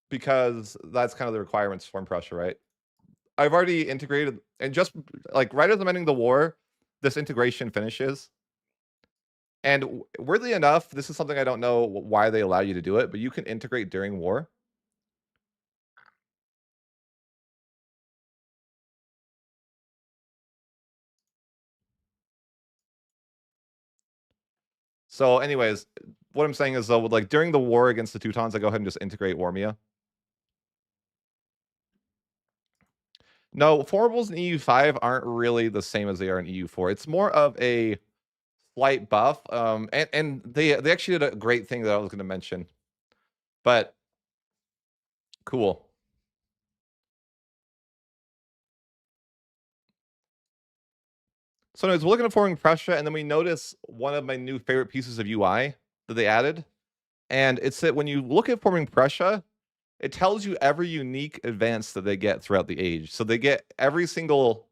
because that's kind of the requirements to form Prussia, right? I've already integrated, and just like right as I'm ending the war, this integration finishes. And weirdly enough, this is something I don't know why they allow you to do it, but you can integrate during war. So anyways, what I'm saying is though, like during the war against the Teutons, I go ahead and just integrate Warmia. No, formables in EU5 aren't really the same as they are in EU4. It's more of a slight buff. And they actually did a great thing that I was going to mention. But cool. So anyways, we're looking at forming Prussia, and then we notice one of my new favorite pieces of UI that they added. And it's that when you look at forming Prussia, it tells you every unique advance that they get throughout the age. So they get every single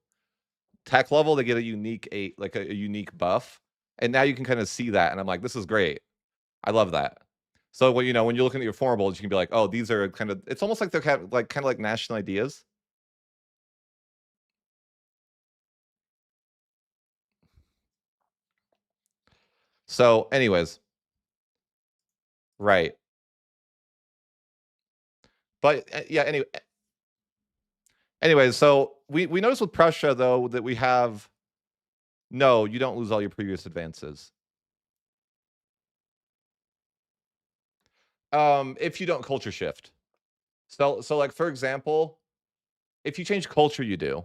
tech level, they get a unique a unique buff. And now you can kind of see that. And I'm like, this is great. I love that. So when when you're looking at your formables, you can be like, oh, these are kind of, it's almost like they're kind of like national ideas. So, anyways, right. But yeah, anyways, so we notice with Prussia though that we have no, you don't lose all your previous advances. If you don't culture shift. So like for example, if you change culture, you do.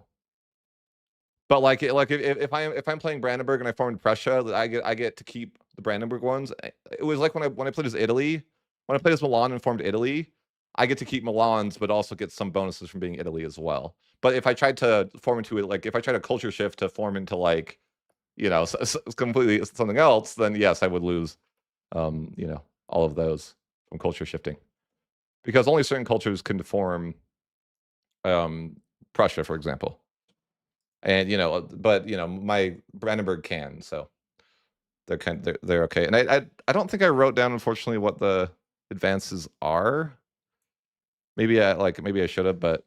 But like if I'm playing Brandenburg and I formed Prussia, I get to keep the Brandenburg ones. It was like when I played as Italy, when I played as Milan and formed Italy, I get to keep Milan's, but also get some bonuses from being Italy as well. But if I tried to form into it, like if I tried a culture shift to form into like, completely something else, then yes, I would lose, all of those from culture shifting, because only certain cultures can form Prussia, for example. And but my Brandenburg can, so they're okay. And I don't think I wrote down, unfortunately, what the advances are. Maybe maybe I should have, but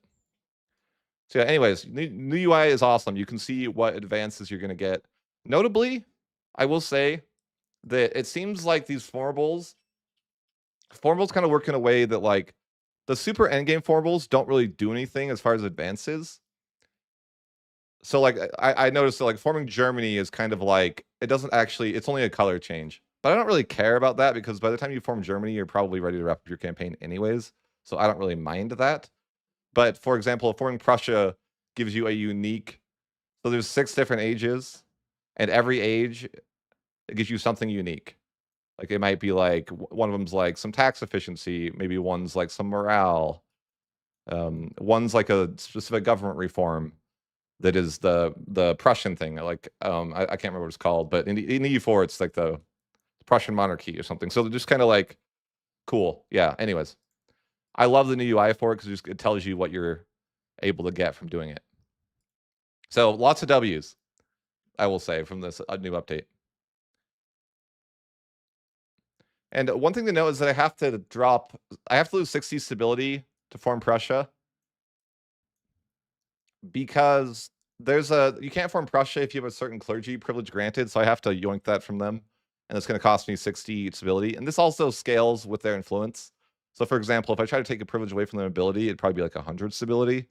so yeah. Anyways, new UI is awesome. You can see what advances you're gonna get. Notably, I will say that it seems like these formables kind of work in a way that like the super endgame formables don't really do anything as far as advances. So like I noticed that like forming Germany is kind of like it doesn't actually, it's only a color change. But I don't really care about that because by the time you form Germany, you're probably ready to wrap up your campaign anyways. So I don't really mind that. But for example, forming Prussia gives you a unique, so there's 6 different ages, and every age it gives you something unique. Like it might be like one of them's like some tax efficiency, maybe one's like some morale, one's like a specific government reform that is the Prussian thing. Like I can't remember what it's called, but in EU4 it's like the Prussian monarchy or something. So they're just kind of like cool. Yeah. Anyways, I love the new UI for it because it tells you what you're able to get from doing it. So lots of W's, I will say, from this new update. And one thing to note is that I have to lose 60 stability to form Prussia, because you can't form Prussia if you have a certain clergy privilege granted, so I have to yoink that from them, and it's going to cost me 60 stability. And this also scales with their influence. So for example, if I try to take a privilege away from their ability, it'd probably be like 100 stability.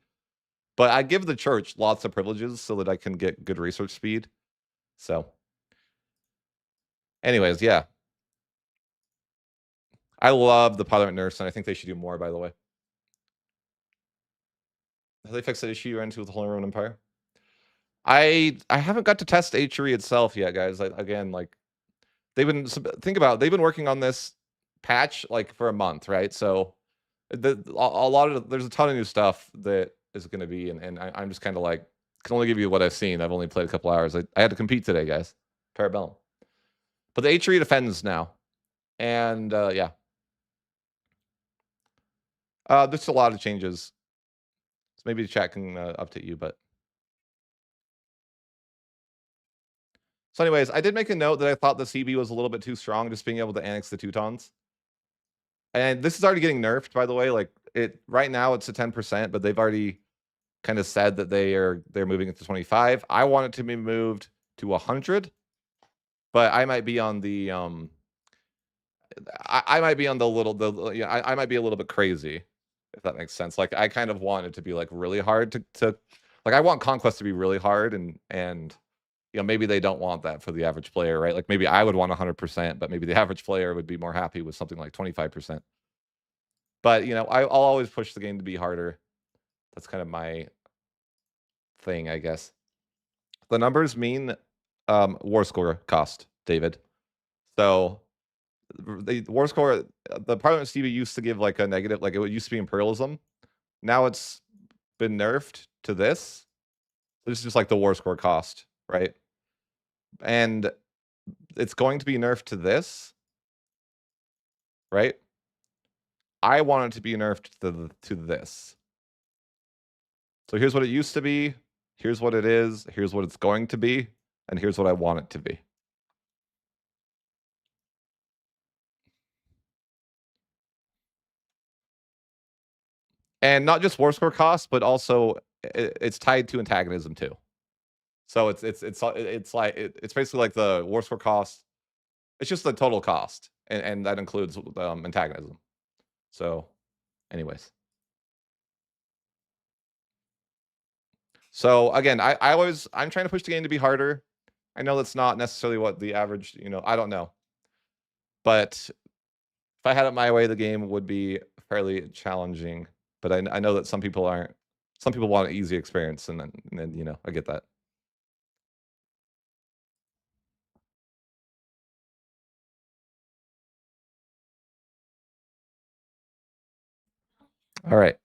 But I give the church lots of privileges so that I can get good research speed. So anyways, yeah. I love the Parliament Nurse, and I think they should do more, by the way. Have they fixed that issue you ran into with the Holy Roman Empire? I haven't got to test H3 itself yet, guys. Again, like they've been working on this patch like for a month, right? So there's a ton of new stuff that is going to be, and I'm just kind of like, can only give you what I've seen. I've only played a couple hours. I had to compete today, guys. Parabellum. But the H3 defends now, and yeah, there's a lot of changes. So maybe the chat can update you, but. So anyways, I did make a note that I thought the CB was a little bit too strong, just being able to annex the Teutons. And this is already getting nerfed, by the way. Like right now it's at 10%, but they've already kind of said that they're moving it to 25. I want it to be moved to 100, but I might be on the I might be on I might be a little bit crazy, if that makes sense. Like I kind of want it to be like really hard to like, I want Conquest to be really hard, and maybe they don't want that for the average player, right? Like maybe I would want 100%, but maybe the average player would be more happy with something like 25%. But I'll always push the game to be harder. That's kind of my thing, I guess. The numbers mean war score cost, David. So the war score, the Parliament Stevie used to give like a negative, like it used to be imperialism. Now it's been nerfed to this. This is just like the war score cost, right? And it's going to be nerfed to this, right? I want it to be nerfed to this. So here's what it used to be. Here's what it is. Here's what it's going to be. And here's what I want it to be. And not just war score cost, but also it's tied to antagonism too. So it's like it's basically like the war score cost. It's just the total cost, and that includes antagonism. So, anyways. So again, I'm trying to push the game to be harder. I know that's not necessarily what the average, I don't know. But if I had it my way, the game would be fairly challenging. But I know that some people aren't. Some people want an easy experience, and then I get that. All right.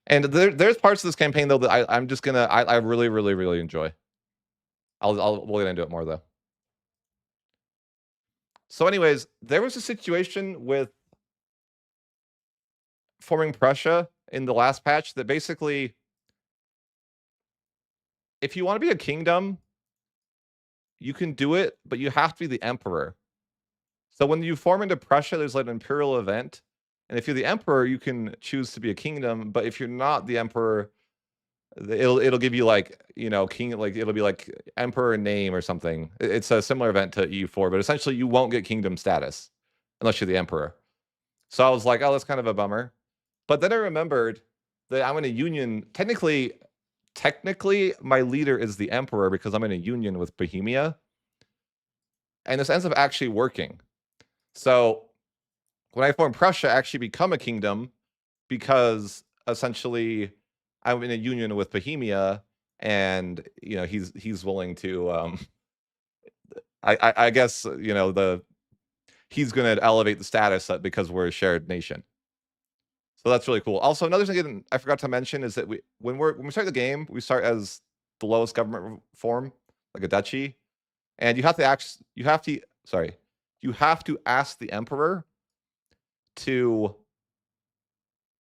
And there's parts of this campaign though that I'm just gonna I really really really enjoy. We'll get into it more though. So, anyways, there was a situation with forming Prussia in the last patch that basically, if you want to be a kingdom, you can do it, but you have to be the emperor. So when you form into Prussia, there's like an imperial event, and if you're the emperor, you can choose to be a kingdom. But if you're not the emperor, it'll give you like king, like it'll be like emperor in name or something. It's a similar event to EU4, but essentially you won't get kingdom status unless you're the emperor. So I was like, oh, that's kind of a bummer. But then I remembered that I'm in a union. Technically, my leader is the emperor because I'm in a union with Bohemia, and this ends up actually working. So when I form Prussia, I actually become a kingdom because essentially I'm in a union with Bohemia, and he's willing to I guess he's going to elevate the status because we're a shared nation. So that's really cool. Also, another thing I forgot to mention is that when we start the game, we start as the lowest government form, like a duchy, and you have to ask the emperor to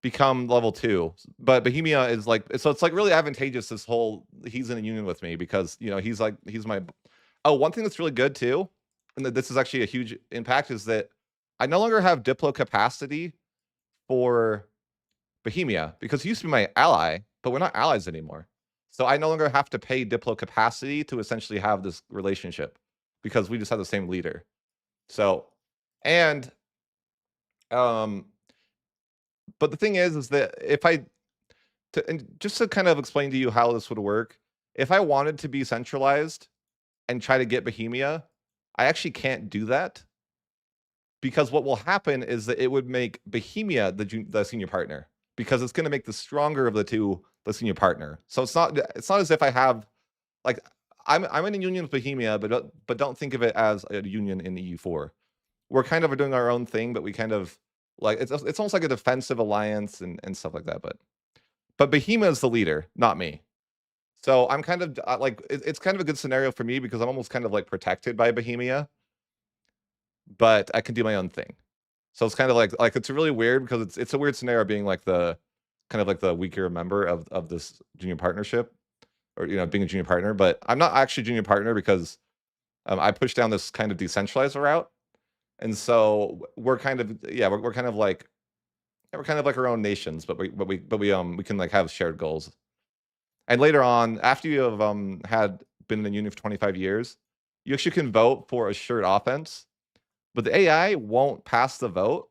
become level 2. But Bohemia is like, so it's like really advantageous, he's in a union with me because he's my. Oh, one thing that's really good too, and that this is actually a huge impact, is that I no longer have diplo capacity for Bohemia because he used to be my ally, but we're not allies anymore. So I no longer have to pay diplo capacity to essentially have this relationship because we just have the same leader. So, and but the thing is that and just to kind of explain to you how this would work, if I wanted to be centralized and try to get Bohemia, I actually can't do that because what will happen is that it would make Bohemia the senior partner because it's going to make the stronger of the two the senior partner. So it's not as if I have like I'm in a union with Bohemia, but don't think of it as a union in EU4. We're kind of doing our own thing, but we kind of like it's almost like a defensive alliance and stuff like that. But Bohemia is the leader, not me. So I'm kind of like it's kind of a good scenario for me because I'm almost kind of like protected by Bohemia, but I can do my own thing. So it's kind of like it's really weird because it's a weird scenario being like the kind of like the weaker member of this junior partnership, or being a junior partner. But I'm not actually junior partner because I pushed down this kind of decentralized route, and so we're kind of we're kind of like our own nations, but we can like have shared goals. And later on, after you have had been in a union for 25 years, you actually can vote for assured offense, but the AI won't pass the vote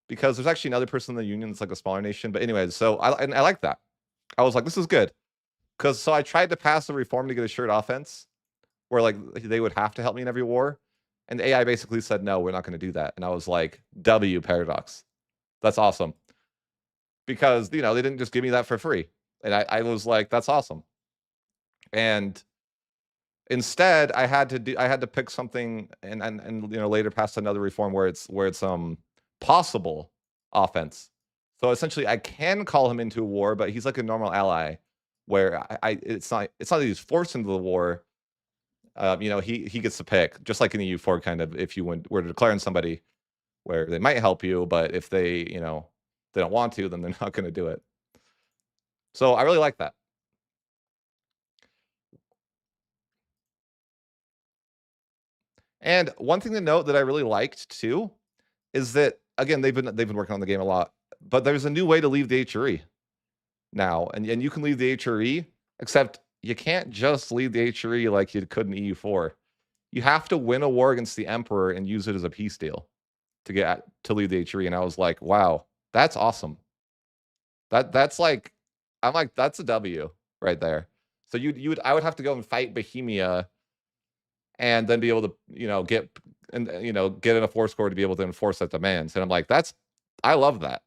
because there's actually another person in the union that's like a smaller nation. But anyways, so I like that. I was like, this is good. So I tried to pass a reform to get assured offense where like they would have to help me in every war. And the AI basically said, no, we're not going to do that. And I was like, W paradox. That's awesome. because they didn't just give me that for free, and I was like, that's awesome. And instead, I had to pick something, and later pass another reform where it's possible offense. So essentially, I can call him into a war, but he's like a normal ally, where it's not that he's forced into the war. He gets to pick, just like in the EU4 kind of. If you were declaring somebody where they might help you, but if they don't want to, then they're not going to do it. So I really like that. And one thing to note that I really liked too is that, again, they've been working on the game a lot, but there's a new way to leave the HRE now, and you can leave the HRE, except you can't just leave the HRE like you could in EU4. You have to win a war against the Emperor and use it as a peace deal to leave the HRE. And I was like, wow, that's awesome. That's like, I'm like, that's a W right there. So I would have to go and fight Bohemia, and then be able to get in a force core to be able to enforce that demands. And I'm like, I love that,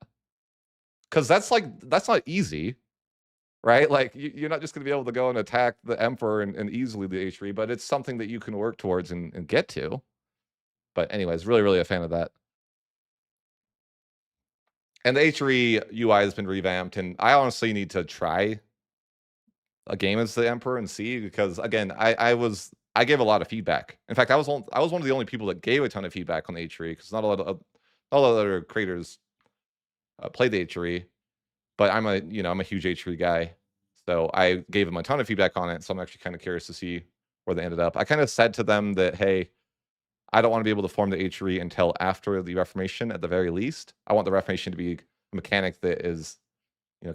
because that's not easy, right? Like you're not just going to be able to go and attack the Emperor and easily the HRE, but it's something that you can work towards and get to. But anyways, really, really a fan of that. And the HRE UI has been revamped, and I honestly need to try a game as the Emperor and see, because again, I gave a lot of feedback. In fact, I was one of the only people that gave a ton of feedback on the HRE, because not a lot of other creators play the HRE, but I'm a huge HRE guy, so I gave them a ton of feedback on it. So I'm actually kind of curious to see where they ended up. I kind of said to them that, hey, I don't want to be able to form the HRE until after the Reformation at the very least. I want the Reformation to be a mechanic that is,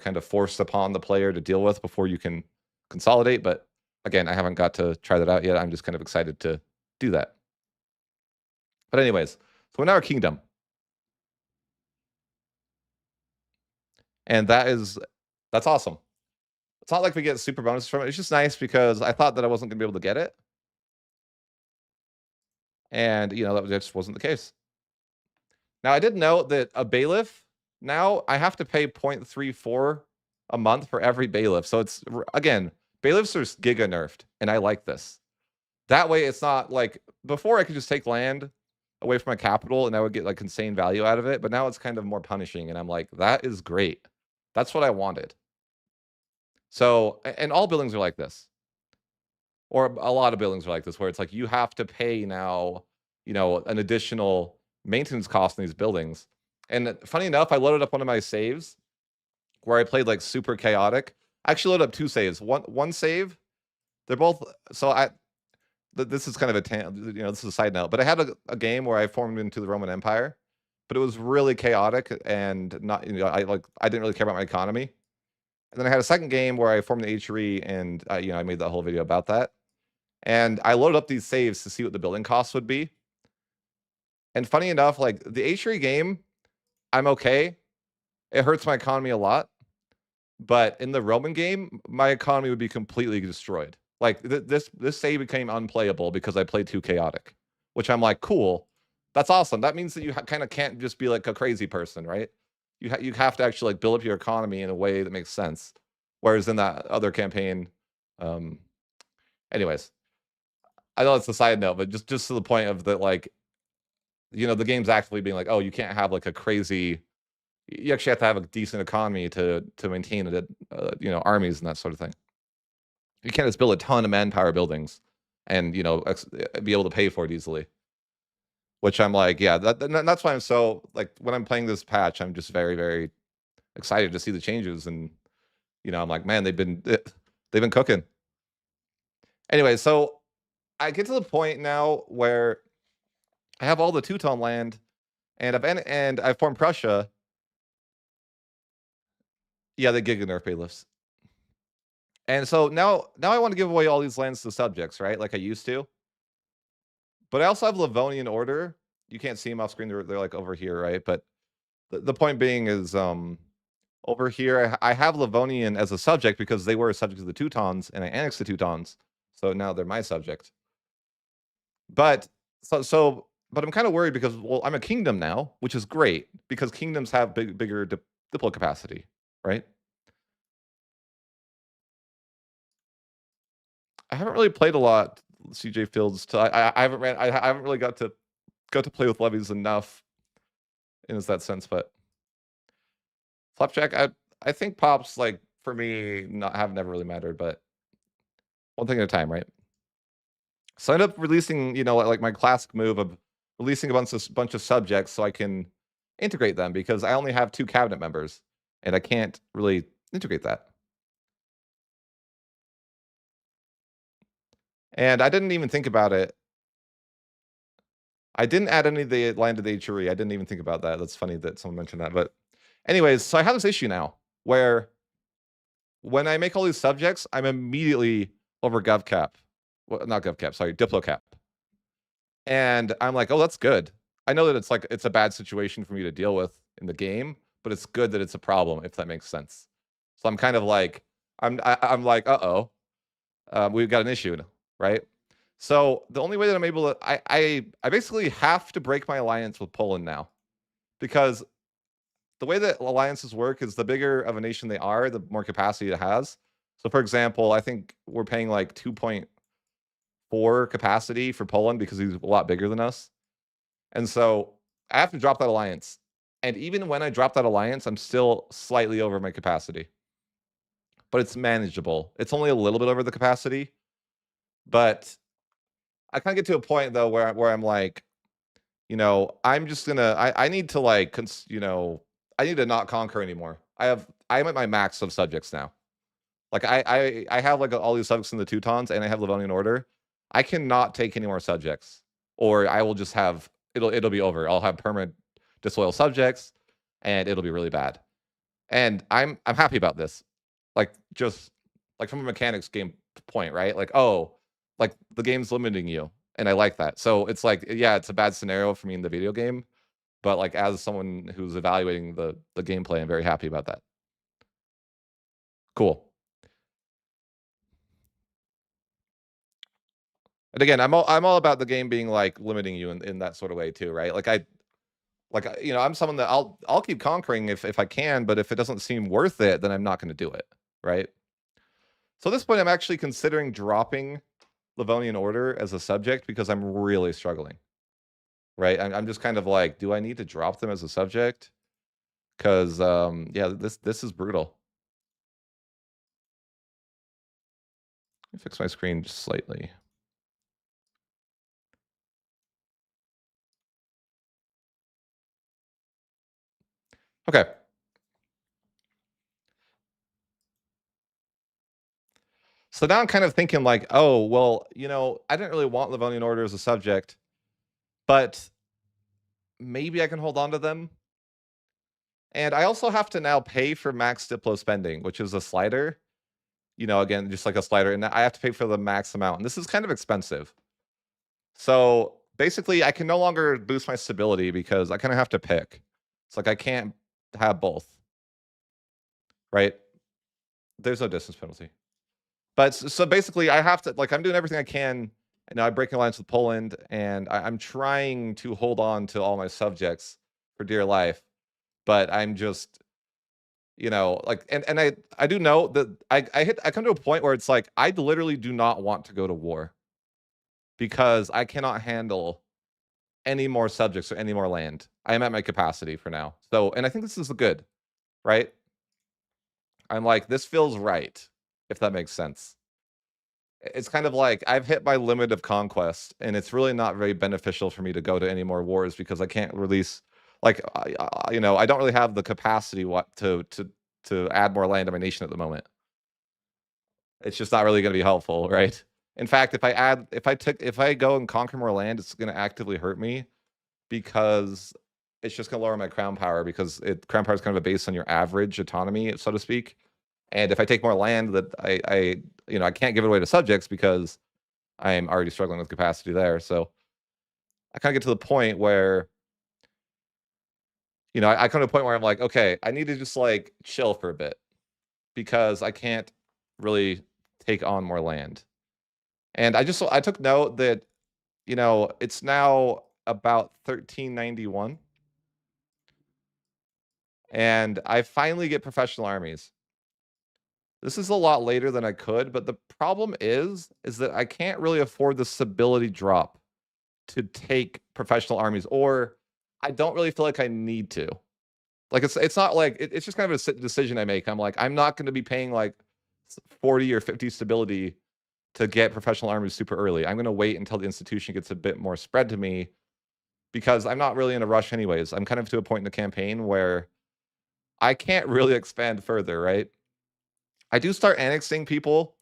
kind of forced upon the player to deal with before you can consolidate. But again, I haven't got to try that out yet. I'm just kind of excited to do that. But anyways, so we're now a kingdom. And that's awesome. It's not like we get super bonuses from it. It's just nice because I thought that I wasn't going to be able to get it. And, that just wasn't the case. Now, I did note that a bailiff, now I have to pay 0.34 a month for every bailiff. So it's, again, bailiffs are giga nerfed, and I like this. That way, it's not like, before I could just take land away from my capital and I would get like insane value out of it. But now it's kind of more punishing, and I'm like, that is great. That's what I wanted. So, and all buildings are like this, or a lot of buildings are like this, where it's like you have to pay now, an additional maintenance cost in these buildings. And funny enough, I loaded up one of my saves where I played like super chaotic. I actually loaded up two saves. One save, they're both, this is kind of this is a side note, but I had a game where I formed into the Roman Empire, but it was really chaotic and not, I didn't really care about my economy. And then I had a second game where I formed the HRE, and I made that whole video about that. And I loaded up these saves to see what the building costs would be. And funny enough, like the HRE game, I'm okay. It hurts my economy a lot. But in the Roman game, my economy would be completely destroyed. Like this save became unplayable because I played too chaotic, which I'm like, cool. That's awesome. That means that you kind of can't just be like a crazy person, right? You have to actually like build up your economy in a way that makes sense. Whereas in that other campaign, anyways, I know it's a side note, but just to the point of that, like, the game's actually being like, oh, you can't have like a crazy. You actually have to have a decent economy to maintain it, armies and that sort of thing. You can't just build a ton of manpower buildings and be able to pay for it easily. Which I'm like, yeah, that's why I'm so like, when I'm playing this patch, I'm just very, very excited to see the changes, and I'm like, man, they've been cooking. Anyway, so I get to the point now where I have all the Teuton land, and I've formed Prussia. Yeah, the Giga Nerf bailiffs. And so now I want to give away all these lands to subjects, right? Like I used to. But I also have Livonian Order. You can't see them off screen. They're like over here, right? But the point being is, over here, I have Livonian as a subject because they were a subject of the Teutons, and I annexed the Teutons. So now they're my subject. But but I'm kind of worried because, well, I'm a kingdom now, which is great because kingdoms have bigger diplo capacity, right? I haven't really played a lot CJ Fields. I haven't really got to play with levies enough in that sense. But Flapjack, I think pops like for me not have never really mattered, but one thing at a time, right? So I ended up releasing, like my classic move of releasing a bunch of subjects so I can integrate them because I only have 2 cabinet members and I can't really integrate that. And I didn't even think about it. I didn't add any of the line to the HRE. I didn't even think about that. That's funny that someone mentioned that. But anyways, so I have this issue now where when I make all these subjects, I'm immediately over GovCap. Well, not GovCap, sorry, DiploCap. And I'm like, oh, that's good. I know that it's a bad situation for me to deal with in the game, but it's good that it's a problem, if that makes sense. So I'm kind of like, I'm like, uh-oh, we've got an issue, right? So the only way that I'm able to, I basically have to break my alliance with Poland now, because the way that alliances work is the bigger of a nation they are, the more capacity it has. So for example, I think we're paying like 2.4 capacity for Poland because he's a lot bigger than us. And so I have to drop that alliance. And even when I drop that alliance, I'm still slightly over my capacity. But it's manageable. It's only a little bit over the capacity. But I kind of get to a point though where I'm like, I'm just gonna I need to like I need to not conquer anymore. I'm at my max of subjects now. Like I have like all these subjects in the Teutons and I have Livonian Order. I cannot take any more subjects, or I will just have it'll be over. I'll have permanent disloyal subjects, and it'll be really bad. And I'm happy about this. Like just like from a mechanics game point, right? Like like the game's limiting you, and I like that. So it's like yeah, it's a bad scenario for me in the video game, but like as someone who's evaluating the gameplay, I'm very happy about that. Cool. And again, I'm all about the game being like limiting you in that sort of way too, right? I'm someone that I'll keep conquering if I can, but if it doesn't seem worth it, then I'm not going to do it, right? So at this point, I'm actually considering dropping Livonian Order as a subject because I'm really struggling, right? I'm just kind of like, do I need to drop them as a subject? Because yeah, this is brutal. Let me fix my screen just slightly. Okay. So now I'm kind of thinking like, oh, well, I didn't really want Livonian Order as a subject, but maybe I can hold on to them. And I also have to now pay for max Diplo spending, which is a slider. Again, just like a slider, and I have to pay for the max amount. And this is kind of expensive. So basically, I can no longer boost my stability because I kind of have to pick. It's like I can't have both, right? There's no distance penalty. But so basically, I have to I'm doing everything I can. I break alliance with Poland, and I'm trying to hold on to all my subjects for dear life. But I'm just, and I do know that I come to a point where it's like I literally do not want to go to war because I cannot handle any more subjects or any more land. I am at my capacity for now. So, and I think this is good, right? I'm like, this feels right, if that makes sense. It's kind of like I've hit my limit of conquest, and it's really not very beneficial for me to go to any more wars because I can't release, I don't really have the capacity to add more land to my nation at the moment. It's just not really going to be helpful, right? In fact, if I go and conquer more land, it's going to actively hurt me because it's just going to lower my crown power because crown power is kind of based on your average autonomy, so to speak. And if I take more land, that I can't give it away to subjects because I'm already struggling with capacity there. So I kind of get to the point where, I come to a point where I'm like, okay, I need to just like chill for a bit because I can't really take on more land. And I took note that, it's now about 1391. and I finally get professional armies. This is a lot later than I could, but the problem is that I can't really afford the stability drop to take professional armies, or I don't really feel like I need to. Like it's not like it's just kind of a decision I make. I'm like, I'm not going to be paying like 40 or 50 stability to get professional armies super early. I'm going to wait until the institution gets a bit more spread to me because I'm not really in a rush anyways. I'm kind of to a point in the campaign where I can't really expand further, right? I do start annexing people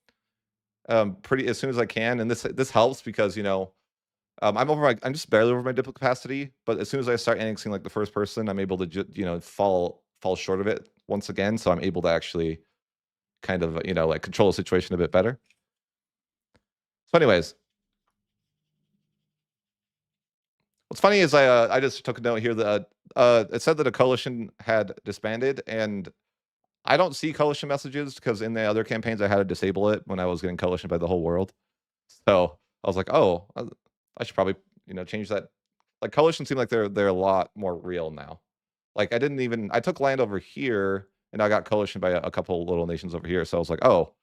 pretty as soon as I can, and this helps because I'm just barely over my diplo capacity, but as soon as I start annexing like the first person, I'm able to fall short of it once again, so I'm able to actually kind of like control the situation a bit better. So, anyways, what's funny is I just took a note here that it said that a coalition had disbanded, and I don't see coalition messages because in the other campaigns I had to disable it when I was getting coalition by the whole world. So I was like, oh, I should probably change that. Like coalition seem like they're a lot more real now. Like I took land over here and I got coalition by a couple little nations over here. So I was like, oh,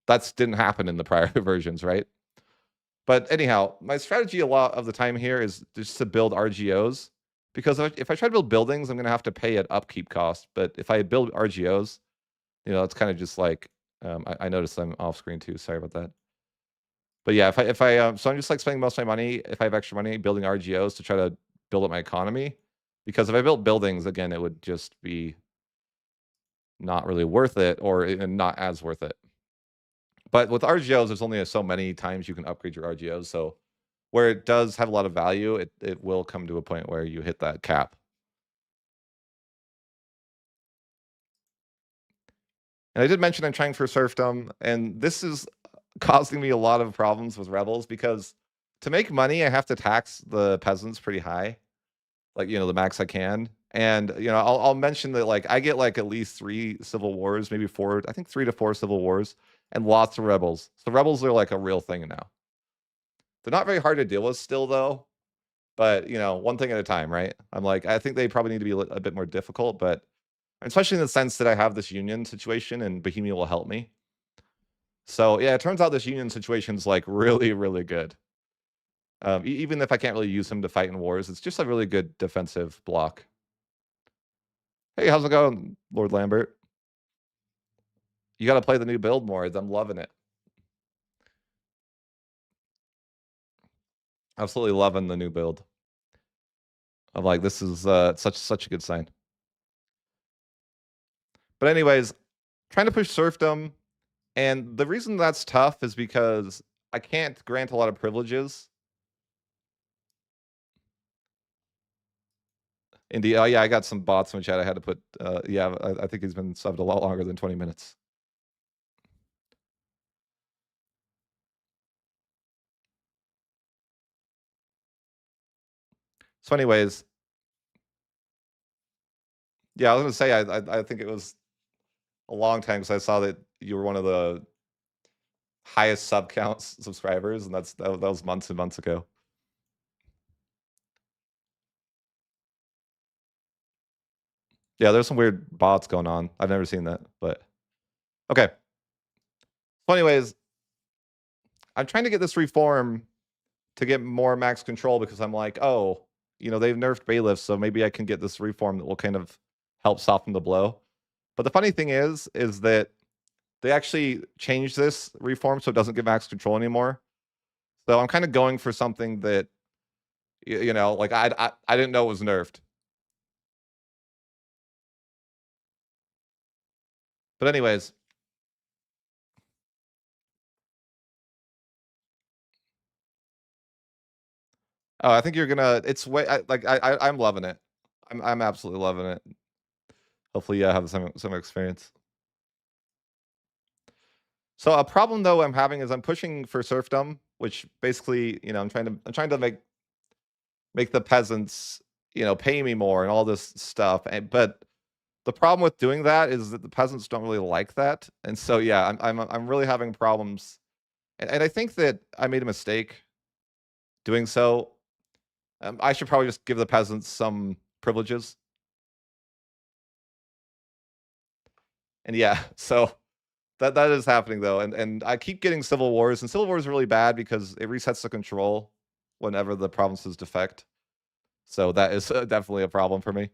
that's didn't happen in the prior versions, right? But anyhow, my strategy a lot of the time here is just to build RGOs because if I try to build buildings, I'm going to have to pay an upkeep cost. But if I build RGOs, it's kind of just like I noticed I'm off screen too. Sorry about that. But yeah, so I'm just like spending most of my money if I have extra money building RGOs to try to build up my economy, because if I built buildings again, it would just be not really worth it, or not as worth it. But with RGOs, there's only so many times you can upgrade your RGOs. So where it does have a lot of value, it will come to a point where you hit that cap. And I did mention I'm trying for serfdom, and this is causing me a lot of problems with rebels because to make money, I have to tax the peasants pretty high, like the max I can. And I'll mention that like I get like at least 3 civil wars, maybe 4. I think 3 to 4 civil wars, and lots of rebels. So rebels are like a real thing now. They're not very hard to deal with still though, but one thing at a time, right? I'm like I think they probably need to be a bit more difficult, but especially in the sense that I have this union situation and Bohemia will help me. So yeah, it turns out this union situation is like really, really good. Even if I can't really use him to fight in wars, it's just a really good defensive block. Hey, how's it going, Lord Lambert? You got to play the new build more. I'm loving it. Absolutely loving the new build. I'm like, this is such a good sign. But anyways, trying to push serfdom, and the reason that's tough is because I can't grant a lot of privileges. Indeed, oh yeah, I got some bots in the chat. I had to put. Yeah, I think he's been subbed a lot longer than 20 minutes. So, anyways, yeah, I was gonna say I think it was a long time because I saw that you were one of the highest sub counts subscribers, and that was months and months ago. Yeah, there's some weird bots going on. I've never seen that, but okay. So, anyways, I'm trying to get this reform to get more max control because I'm like, oh, they've nerfed bailiffs, so maybe I can get this reform that will kind of help soften the blow. But the funny thing is that they actually changed this reform so it doesn't get max control anymore. So I'm kind of going for something that, like I didn't know it was nerfed. But anyways, oh, I think you're gonna. It's way I'm loving it. I'm absolutely loving it. Hopefully, you have some experience. So a problem though I'm having is I'm pushing for serfdom, which basically, I'm trying to make the peasants, pay me more and all this stuff. But the problem with doing that is that the peasants don't really like that. And so yeah, I'm really having problems. And I think that I made a mistake doing so. I should probably just give the peasants some privileges. And yeah, so that is happening though, and I keep getting civil wars, and civil war is really bad because it resets the control whenever the provinces defect. So that is definitely a problem for me.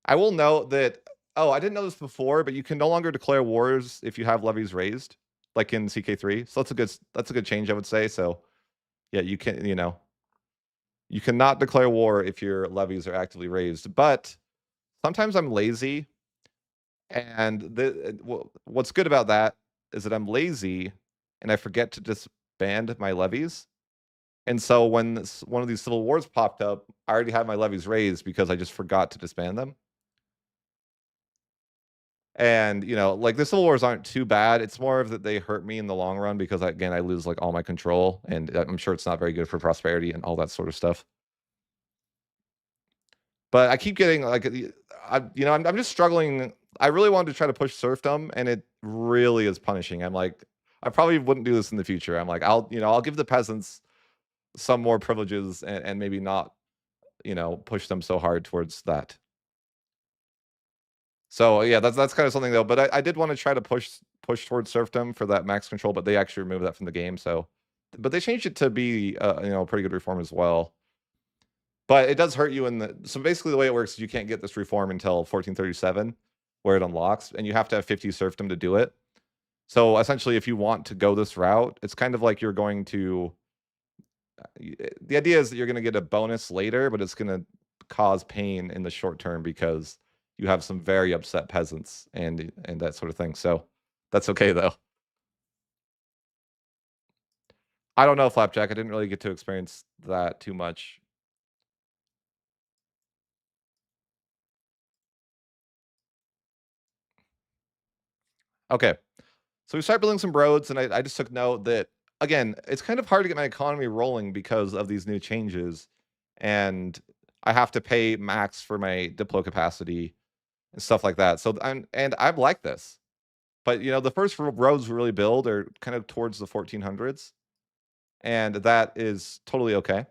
I will note that. Oh, I didn't know this before, but you can no longer declare wars if you have levies raised, like in CK3. So that's a good change, I would say. So yeah, you cannot declare war if your levies are actively raised. But sometimes I'm lazy, and what's good about that is that I'm lazy and I forget to disband my levies. And so when one of these civil wars popped up, I already had my levies raised because I just forgot to disband them. And like the civil wars aren't too bad. It's more of that they hurt me in the long run because again I lose like all my control, and I'm sure it's not very good for prosperity and all that sort of stuff. But I keep getting like, I'm just struggling. I really wanted to try to push serfdom, and it really is punishing. I'm like, I probably wouldn't do this in the future. I'm like, I'll give the peasants some more privileges, and maybe not, push them so hard towards that. So yeah, that's kind of something though. But I did want to try to push towards serfdom for that max control, but they actually removed that from the game. So, but they changed it to be a pretty good reform as well. But it does hurt you so basically the way it works is you can't get this reform until 1437, where it unlocks, and you have to have 50 serfdom to do it. So essentially, if you want to go this route, it's kind of like you're going to. The idea is that you're going to get a bonus later, but it's going to cause pain in the short term because you have some very upset peasants and that sort of thing. So that's okay though. I don't know, Flapjack. I didn't really get to experience that too much. Okay. So we start building some roads, and I just took note that again, it's kind of hard to get my economy rolling because of these new changes, and I have to pay max for my diplo capacity and stuff like that. So I'm like this, but the first roads we really build are kind of towards the 1400s, and that is totally okay,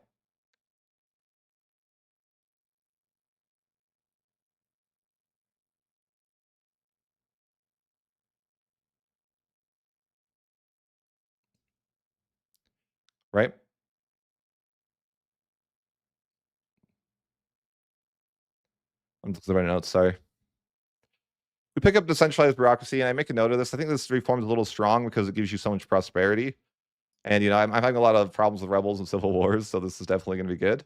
right? I'm just writing notes. Sorry. We pick up decentralized bureaucracy, and I make a note of this. I think this reform is a little strong because it gives you so much prosperity. And I'm having a lot of problems with rebels and civil wars, so this is definitely going to be good.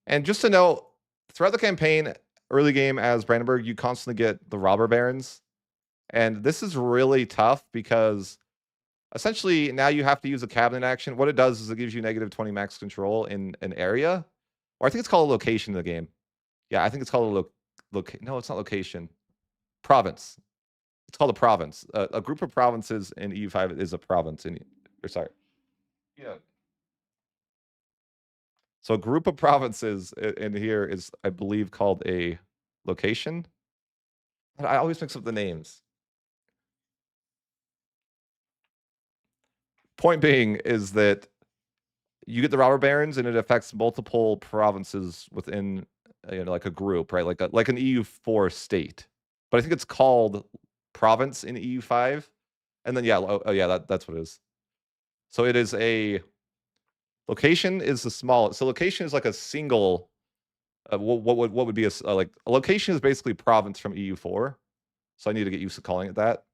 And just to know, throughout the campaign, early game as Brandenburg, you constantly get the robber barons, and this is really tough because essentially now you have to use a cabinet action. What it does is it gives you -20 max control in an area, or I think it's called a location in the game. Yeah, I think it's called a No, it's not location. Province. It's called a province. A group of provinces in EU5 is a province or sorry. Yeah. So a group of provinces in here is, I believe, called a location. But I always mix up the names. Point being is that you get the robber barons, and it affects multiple provinces within, like a group, right? Like an EU4 state. But I think it's called province in EU5. And then yeah, oh yeah, that's what it is. So it is a location is the smallest. So location is like a single. What would be like a location is basically province from EU4. So I need to get used to calling it that.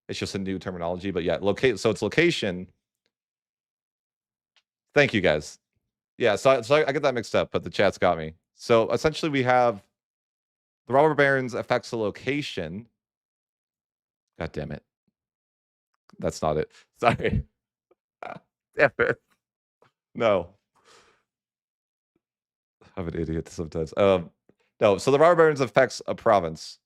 It's just a new terminology, but yeah, locate. So it's location. Thank you guys. Yeah, so I get that mixed up, but the chat's got me. So essentially, we have the robber barons affects the location. God damn it, that's not it. Sorry. Damn it. No, I'm an idiot sometimes. No. So the robber barons affects a province,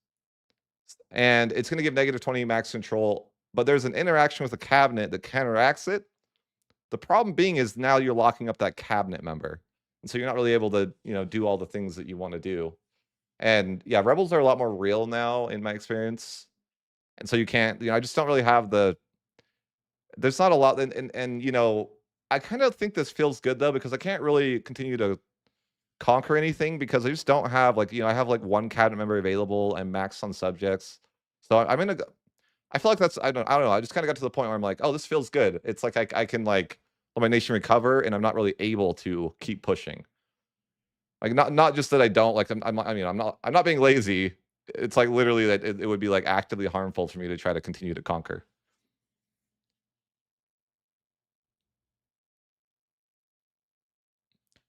and it's going to give -20 max control. But there's an interaction with the cabinet that counteracts it. The problem being is now you're locking up that cabinet member, and so you're not really able to, do all the things that you want to do. And yeah, rebels are a lot more real now in my experience, and so you can't, I just don't really have there's not a lot, and I kind of think this feels good though, because I can't really continue to conquer anything because I just don't have like, I have like one cabinet member available and maxed on subjects. So I'm in a, I feel like that's, I don't know. I just kind of got to the point where I'm like, oh, this feels good. It's like I can like let my nation recover, and I'm not really able to keep pushing. Like not just that I don't like I'm not being lazy. It's like literally that it would be like actively harmful for me to try to continue to conquer.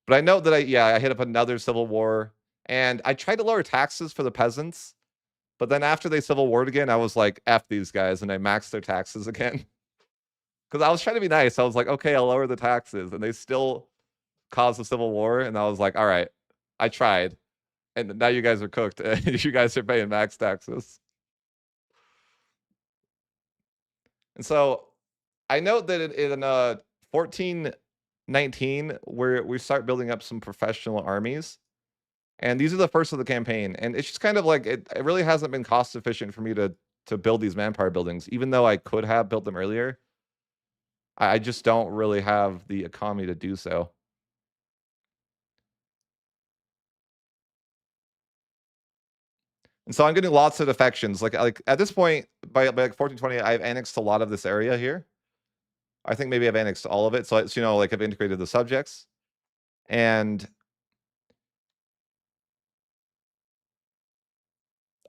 But I know that I hit up another civil war, and I tried to lower taxes for the peasants, but then after they civil warred again, I was like, F these guys, and I maxed their taxes again. Because I was trying to be nice. I was like, okay, I'll lower the taxes, and they still caused a civil war, and I was like, all right, I tried, and now you guys are cooked. You guys are paying max taxes. And so I note that in 1419, where we start building up some professional armies. And these are the first of the campaign. And it's just kind of like it really hasn't been cost efficient for me to build these manpower buildings, even though I could have built them earlier. I just don't really have the economy to do so. And so I'm getting lots of defections. Like at this point, by like 1420, I've annexed a lot of this area here. I think maybe I've annexed all of it. So it's, like I've integrated the subjects. And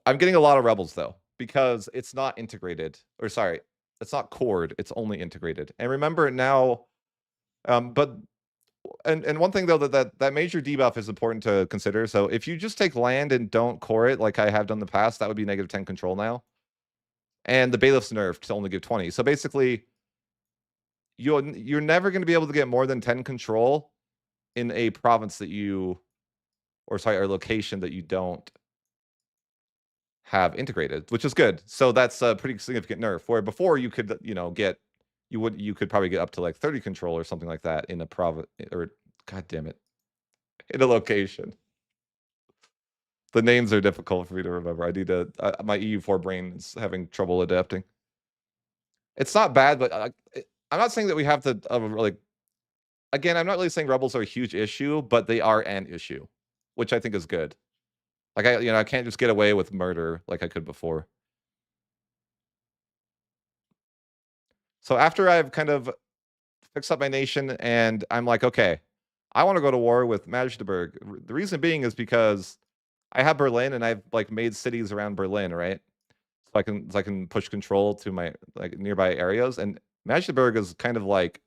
I'm getting a lot of rebels though, because it's not integrated. Or sorry, it's not cored, it's only integrated. And remember now, but and one thing though that major debuff is important to consider. So if you just take land and don't core it like I have done in the past, that would be -10 control now. And the bailiff's nerfed to only give 20. So basically, you're never going to be able to get more than 10 control in a province that you, or sorry, or location that you don't have integrated, which is good. So that's a pretty significant nerf. Where before you could, get, you could probably get up to like 30 control or something like that in a province, or god damn it, in a location. The names are difficult for me to remember. I need to, my EU4 brain is having trouble adapting. It's not bad, but I'm not saying that we have to like. Again, I'm not really saying rebels are a huge issue, but they are an issue, which I think is good. Like I can't just get away with murder like I could before. So after I've kind of fixed up my nation, and I'm like, okay, I want to go to war with Magdeburg. The reason being is because I have Berlin, and I've like made cities around Berlin, right? So I can push control to my like nearby areas, and Magdeburg is kind of like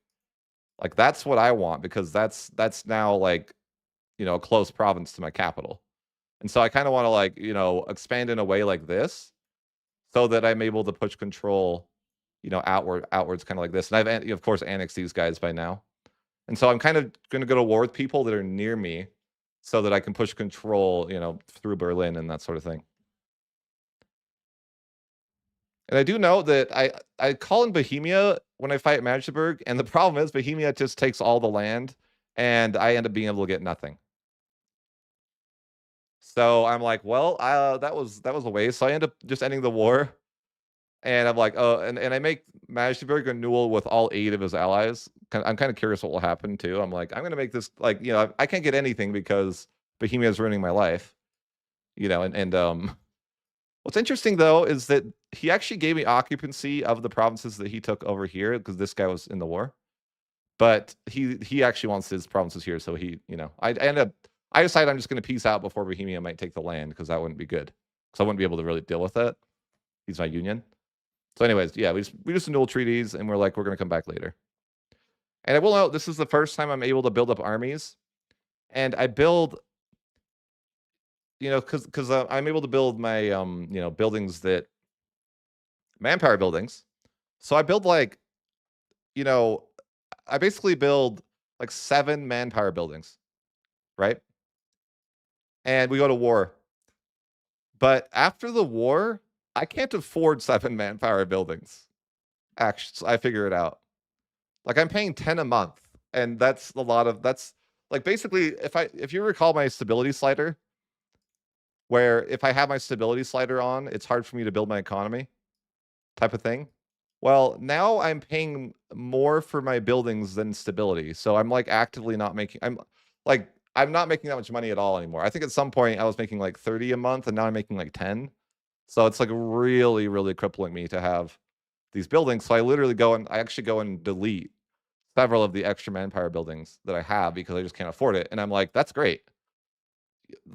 that's what I want, because that's now like a close province to my capital. And so I kind of want to like, expand in a way like this, so that I'm able to push control, outwards kind of like this. And I've, of course, annexed these guys by now. And so I'm kind of going to go to war with people that are near me, so that I can push control, through Berlin and that sort of thing. And I do know that I call in Bohemia when I fight Magdeburg, and the problem is Bohemia just takes all the land, and I end up being able to get nothing. So I'm like, well, that was a waste. So I end up just ending the war, and I'm like, oh, and I make Magdeburg a renewal with all 8 of his allies. I'm kind of curious what will happen too. I'm like, I'm gonna make this like, I can't get anything because Bohemia is ruining my life, and what's interesting though is that he actually gave me occupancy of the provinces that he took over here, because this guy was in the war. But he actually wants his provinces here, so I decided I'm just going to peace out before Bohemia might take the land, because that wouldn't be good, because I wouldn't be able to really deal with that. He's my union. So anyways, yeah, we just annul treaties, and we're like, we're going to come back later. And I will note, this is the first time I'm able to build up armies, and I build, because I'm able to build my buildings that manpower buildings. So I build like, I basically build like 7 manpower buildings, right? And we go to war. But after the war, I can't afford 7 manpower buildings. Actually, I figure it out. Like I'm paying 10 a month, and that's a lot of that's like basically if you recall my stability slider, where if I have my stability slider on, it's hard for me to build my economy type of thing. Well, now I'm paying more for my buildings than stability. So I'm like actively not making I'm not making that much money at all anymore. I think at some point I was making like 30 a month and now I'm making like 10. So it's like really, really crippling me to have these buildings. So I actually go and delete several of the extra manpower buildings that I have because I just can't afford it. And I'm like, that's great.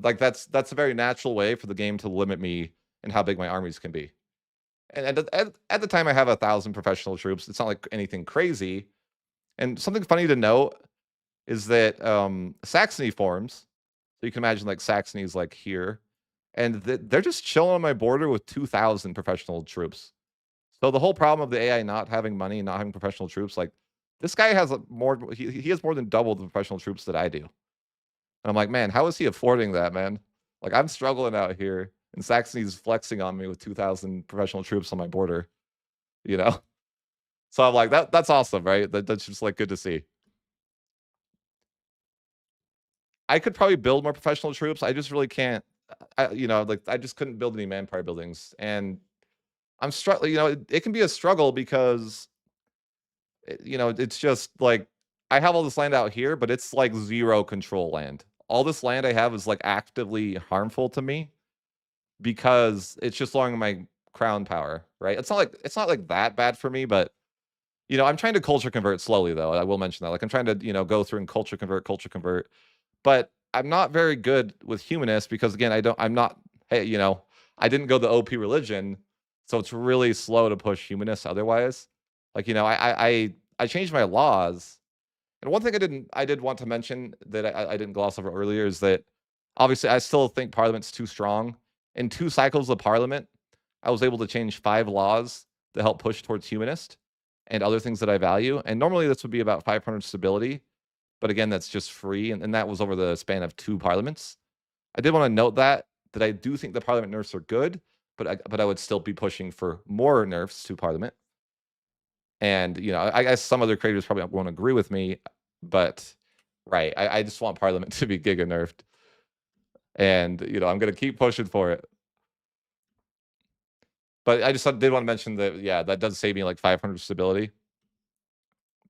Like that's a very natural way for the game to limit me and how big my armies can be. And at the time, I have 1,000 professional troops. It's not like anything crazy. And something funny to note is that Saxony forms. So you can imagine like Saxony's like here, and they're just chilling on my border with 2,000 professional troops. So the whole problem of the AI not having money and not having professional troops, like this guy has more. He has more than double the professional troops that I do. And I'm like, man, how is he affording that, man? Like I'm struggling out here, and Saxony's flexing on me with 2,000 professional troops on my border. You know. So I'm like, that's awesome, right? That's just like good to see. I could probably build more professional troops. I just really can't. Like I just couldn't build any manpower buildings, and I'm struggling. It can be a struggle because it's just like I have all this land out here, but it's like zero control land. All this land I have is like actively harmful to me because it's just lowering my crown power, right? It's not like that bad for me, but I'm trying to culture convert slowly though. I will mention that. Like I'm trying to, go through and culture convert. But I'm not very good with humanists because again, I'm not, hey, I didn't go the OP religion, so it's really slow to push humanists otherwise. Like, I changed my laws. And one thing I did want to mention that I didn't gloss over earlier is that obviously I still think Parliament's too strong. In 2 cycles of Parliament, I was able to change 5 laws to help push towards humanist and other things that I value. And normally this would be about 500 stability, but again, that's just free, and that was over the span of 2 parliaments. I did want to note that I do think the Parliament nerfs are good, but I would still be pushing for more nerfs to Parliament. And I guess some other creators probably won't agree with me, but right, I just want Parliament to be giga nerfed, and I'm gonna keep pushing for it. But I just did want to mention that that does save me like 500 stability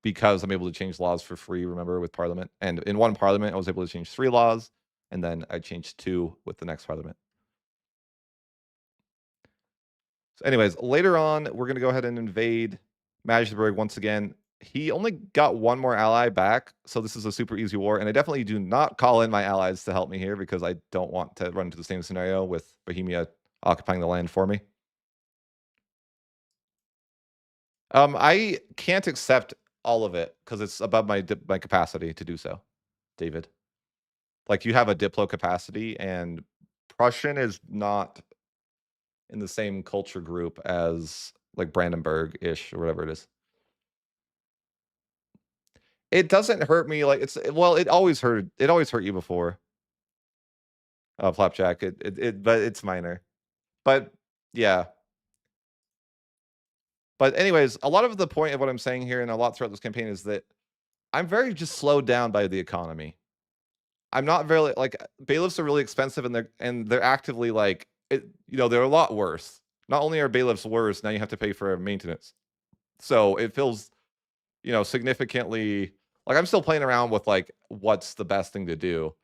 because I'm able to change laws for free. Remember with Parliament, and in one Parliament I was able to change 3 laws, and then I changed 2 with the next Parliament. So anyways, later on, we're going to go ahead and invade Magdeburg once again. He only got 1 more ally back, so this is a super easy war. And I definitely do not call in my allies to help me here because I don't want to run into the same scenario with Bohemia occupying the land for me. I can't accept all of it because it's above my capacity to do so, David. Like you have a Diplo capacity, and Prussian is not in the same culture group as like Brandenburg-ish or whatever it is. It doesn't hurt me like it always hurt you before. Flapjack. But it's minor. But yeah. But anyways, a lot of the point of what I'm saying here and a lot throughout this campaign is that I'm very just slowed down by the economy. I'm not very like bailiffs are really expensive and they're actively like they're a lot worse. Not only are bailiffs worse, now you have to pay for maintenance. So it feels significantly like I'm still playing around with like what's the best thing to do.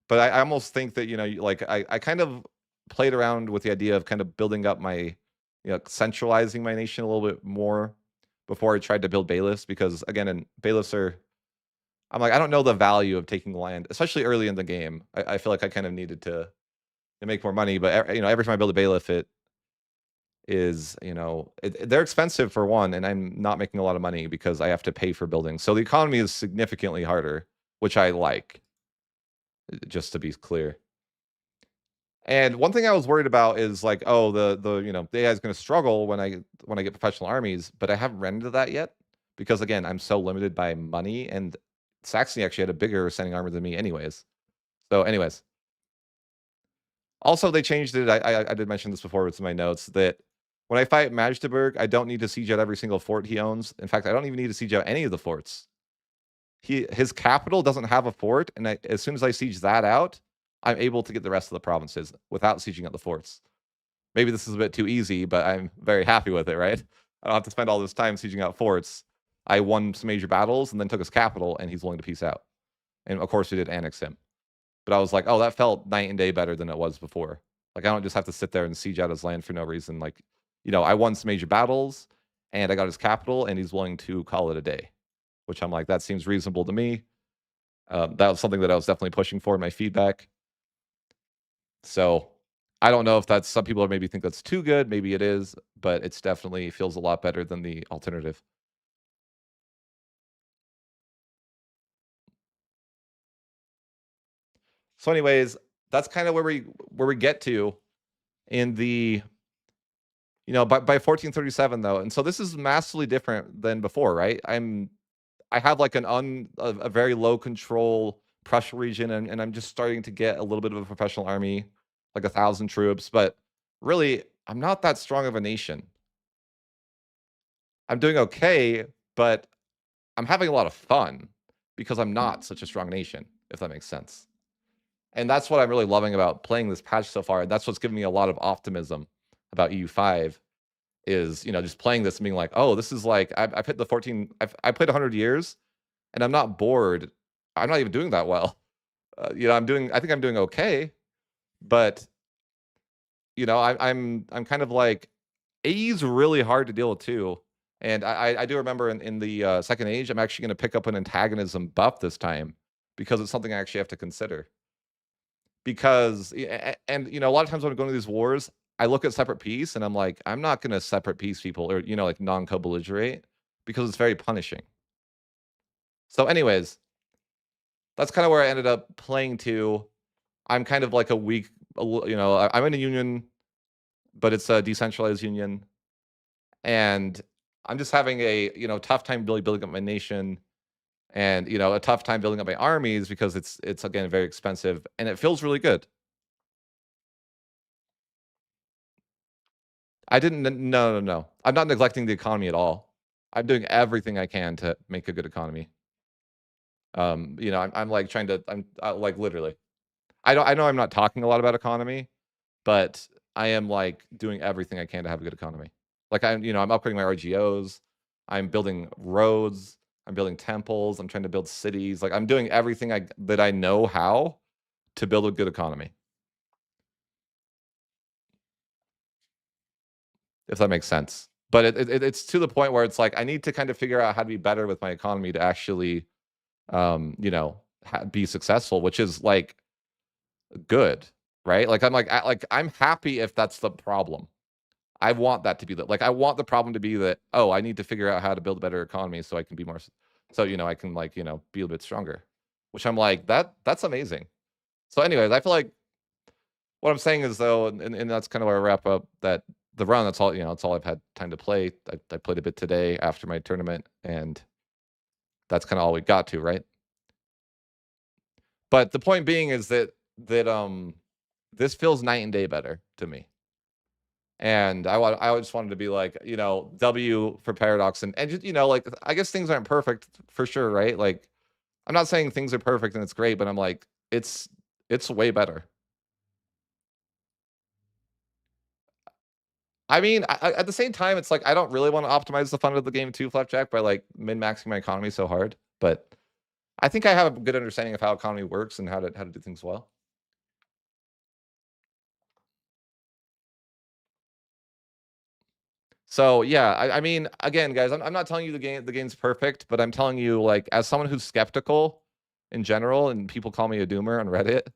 But I almost think that like I kind of played around with the idea of kind of building up my centralizing my nation a little bit more before I tried to build bailiffs because again, and bailiffs are I'm like I don't know the value of taking land, especially early in the game. I feel like I kind of needed to make more money, but every time I build a bailiff, it is they're expensive for one, and I'm not making a lot of money because I have to pay for buildings. So the economy is significantly harder, which I like. Just to be clear. And one thing I was worried about is like, oh, the AI is going to struggle when I get professional armies, but I haven't run into that yet because again, I'm so limited by money, and Saxony actually had a bigger ascending army than me, anyways. So, anyways, also they changed it. I did mention this before with my notes that when I fight Magdeburg, I don't need to siege out every single fort he owns. In fact, I don't even need to siege out any of the forts. His capital doesn't have a fort, and as soon as I siege that out, I'm able to get the rest of the provinces without sieging out the forts. Maybe this is a bit too easy, but I'm very happy with it, right? I don't have to spend all this time sieging out forts. I won some major battles and then took his capital, and he's willing to peace out. And of course, we did annex him. But I was like, oh, that felt night and day better than it was before. Like, I don't just have to sit there and siege out his land for no reason. Like, I won some major battles, and I got his capital, and he's willing to call it a day, which I'm like, that seems reasonable to me. That was something that I was definitely pushing for in my feedback. So I don't know if that's, some people maybe think that's too good. Maybe it is, but it's definitely feels a lot better than the alternative. So anyways, that's kind of where we get to in the, by 1437 though. And so this is massively different than before, right? I have like a very low control Prussia region, and I'm just starting to get a little bit of a professional army, like 1,000 troops, but really I'm not that strong of a nation. I'm doing okay, but I'm having a lot of fun because I'm not such a strong nation, if that makes sense. And that's what I'm really loving about playing this patch so far. And that's what's giving me a lot of optimism about EU5 is, just playing this and being like, oh, this is like, I've hit the 14, I played 100 years and I'm not bored. I'm not even doing that well. I think I'm doing okay, but I'm kind of like, AE's really hard to deal with too. And I do remember in the second age, I'm actually going to pick up an antagonism buff this time because it's something I actually have to consider. Because, and a lot of times when I'm going to these wars, I look at separate peace and I'm like, I'm not going to separate peace people or, like non-co-belligerate because it's very punishing. So anyways, that's kind of where I ended up playing to. I'm kind of like a weak, I'm in a union, but it's a decentralized union. And I'm just having a, tough time building up my nation and, a tough time building up my armies because it's again, very expensive and it feels really good. I didn't. No. I'm not neglecting the economy at all. I'm doing everything I can to make a good economy. I'm like trying to. I'm like literally. I know I'm not talking a lot about economy, but I am like doing everything I can to have a good economy. Like I'm upgrading my RGOs. I'm building roads. I'm building temples. I'm trying to build cities. Like I'm doing everything that I know how to build a good economy. If that makes sense. But it's to the point where it's like I need to kind of figure out how to be better with my economy to actually, be successful, which is like good, right? Like I'm happy if that's the problem. I want that to be I want the problem to be that, oh, I need to figure out how to build a better economy so I can be more, so I can like be a bit stronger, which I'm like that's amazing. So anyways, I feel like what I'm saying is though, and that's kind of where I wrap up that the run. That's all that's all I've had time to play. I played a bit today after my tournament, and that's kind of all we got to, right? But the point being is that this feels night and day better to me. And I just wanted to be like, W for Paradox and just, like I guess things aren't perfect for sure, right? Like I'm not saying things are perfect and it's great, but I'm like, it's way better. I mean, at the same time, it's like I don't really want to optimize the fun of the game too, Flapjack, by like min-maxing my economy so hard. But I think I have a good understanding of how economy works and how to do things well. So yeah, I mean, again, guys, I'm not telling you the game's perfect, but I'm telling you, like, as someone who's skeptical in general, and people call me a doomer on Reddit,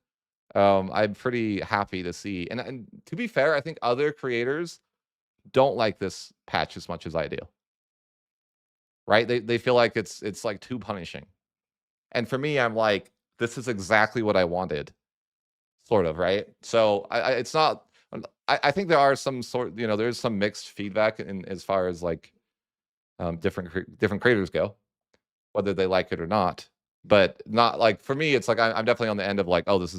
I'm pretty happy to see. And to be fair, I think other creators don't like this patch as much as I do. Right? They feel like it's like too punishing. And for me, I'm like, this is exactly what I wanted, sort of, right? So it's not. I think there are some there's some mixed feedback in as far as like different creators go, whether they like it or not. But not like for me, it's like I'm definitely on the end of like, oh, this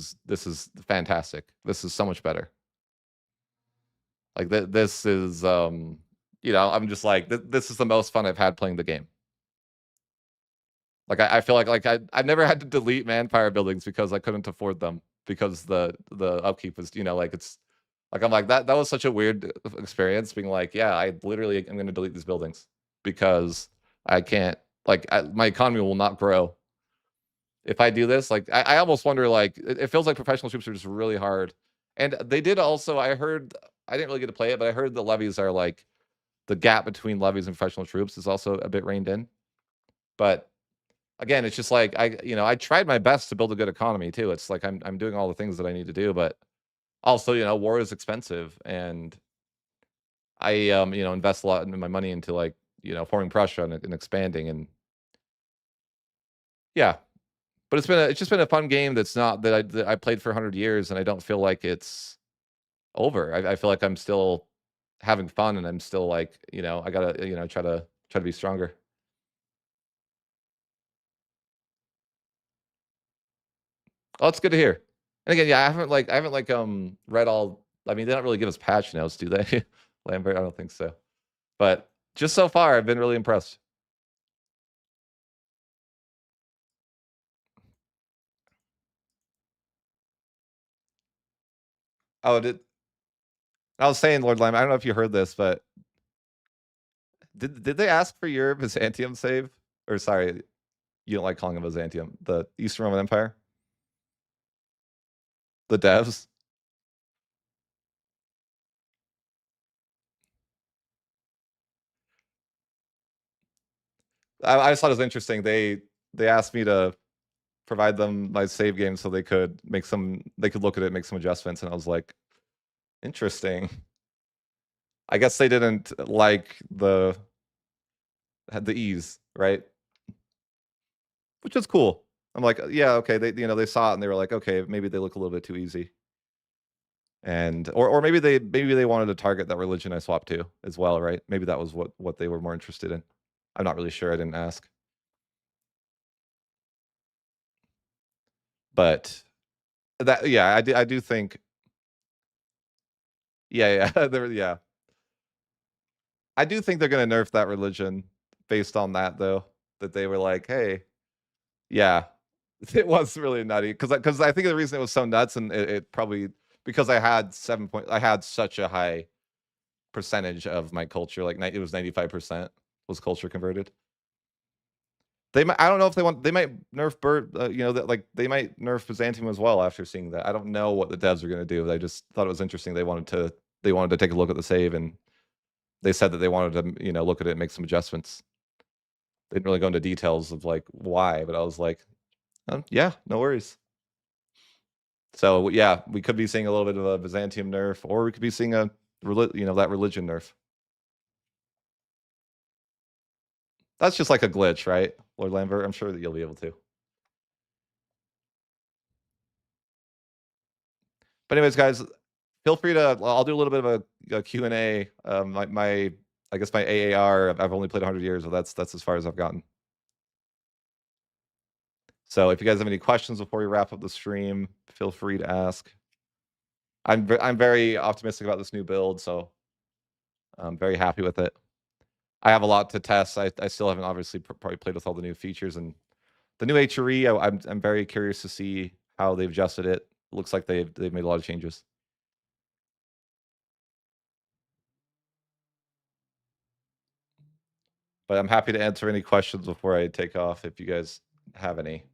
is fantastic. This is so much better. Like this is I'm just like this is the most fun I've had playing the game. Like I feel like I've never had to delete manpower buildings because I couldn't afford them because the upkeep was like it's Like, I'm like, that was such a weird experience being like, yeah, I literally am gonna delete these buildings because I can't, like, my economy will not grow if I do this. Like, I almost wonder, like, it feels like professional troops are just really hard. And they did also, I heard, I didn't really get to play it, but I heard the levies are like, the gap between levies and professional troops is also a bit reined in. But again, it's just like, I tried my best to build a good economy too. It's like I'm doing all the things that I need to do, but also, war is expensive, and I invest a lot in my money into, like, forming Prussia and expanding, and yeah. But it's just been a fun game that's not that I played for 100 years, and I don't feel like it's over. I feel like I'm still having fun, and I'm still like, I gotta, try to be stronger. Oh, it's good to hear. And again, yeah, I haven't read all. I mean, they don't really give us patch notes, do they? Lambert, I don't think so. But just so far, I've been really impressed. Oh, I was saying, Lord Lambert, I don't know if you heard this, but did they ask for your Byzantium save? Or sorry, you don't like calling them Byzantium, the Eastern Roman Empire, the devs. I just thought it was interesting. They asked me to provide them my save game so they could look at it, make some adjustments, and I was like, interesting. I guess they didn't like the ease, right? Which is cool. I'm like, yeah, okay. They saw it and they were like, okay, maybe they look a little bit too easy. And or maybe they wanted to target that religion I swapped to as well, right? Maybe that was what they were more interested in. I'm not really sure. I didn't ask. But that, yeah, I do think, yeah, yeah, yeah. I do think they're gonna nerf that religion based on that though. That they were like, hey, yeah, it was really nutty because I think the reason it was so nuts, and it probably because I had such a high percentage of my culture, like it was 95% was culture converted. I don't know if they might nerf that, like, they might nerf Byzantium as well after seeing that. I don't know what the devs are going to do. I just thought it was interesting. They wanted to take a look at the save, and they said that they wanted to look at it and make some adjustments. They didn't really go into details of like why, but I was like, yeah, no worries. So yeah, we could be seeing a little bit of a Byzantium nerf, or we could be seeing that religion nerf. That's just like a glitch, right, Lord Lambert? I'm sure that you'll be able to. But anyways, guys, feel free to. I'll do a little bit of a Q&A. I guess my AAR. I've only played 100 years, so that's as far as I've gotten. So if you guys have any questions before we wrap up the stream, feel free to ask. I'm very optimistic about this new build, so I'm very happy with it. I have a lot to test. I still haven't obviously probably played with all the new features and the new HRE. I'm very curious to see how they've adjusted it. Looks like they've made a lot of changes. But I'm happy to answer any questions before I take off if you guys have any.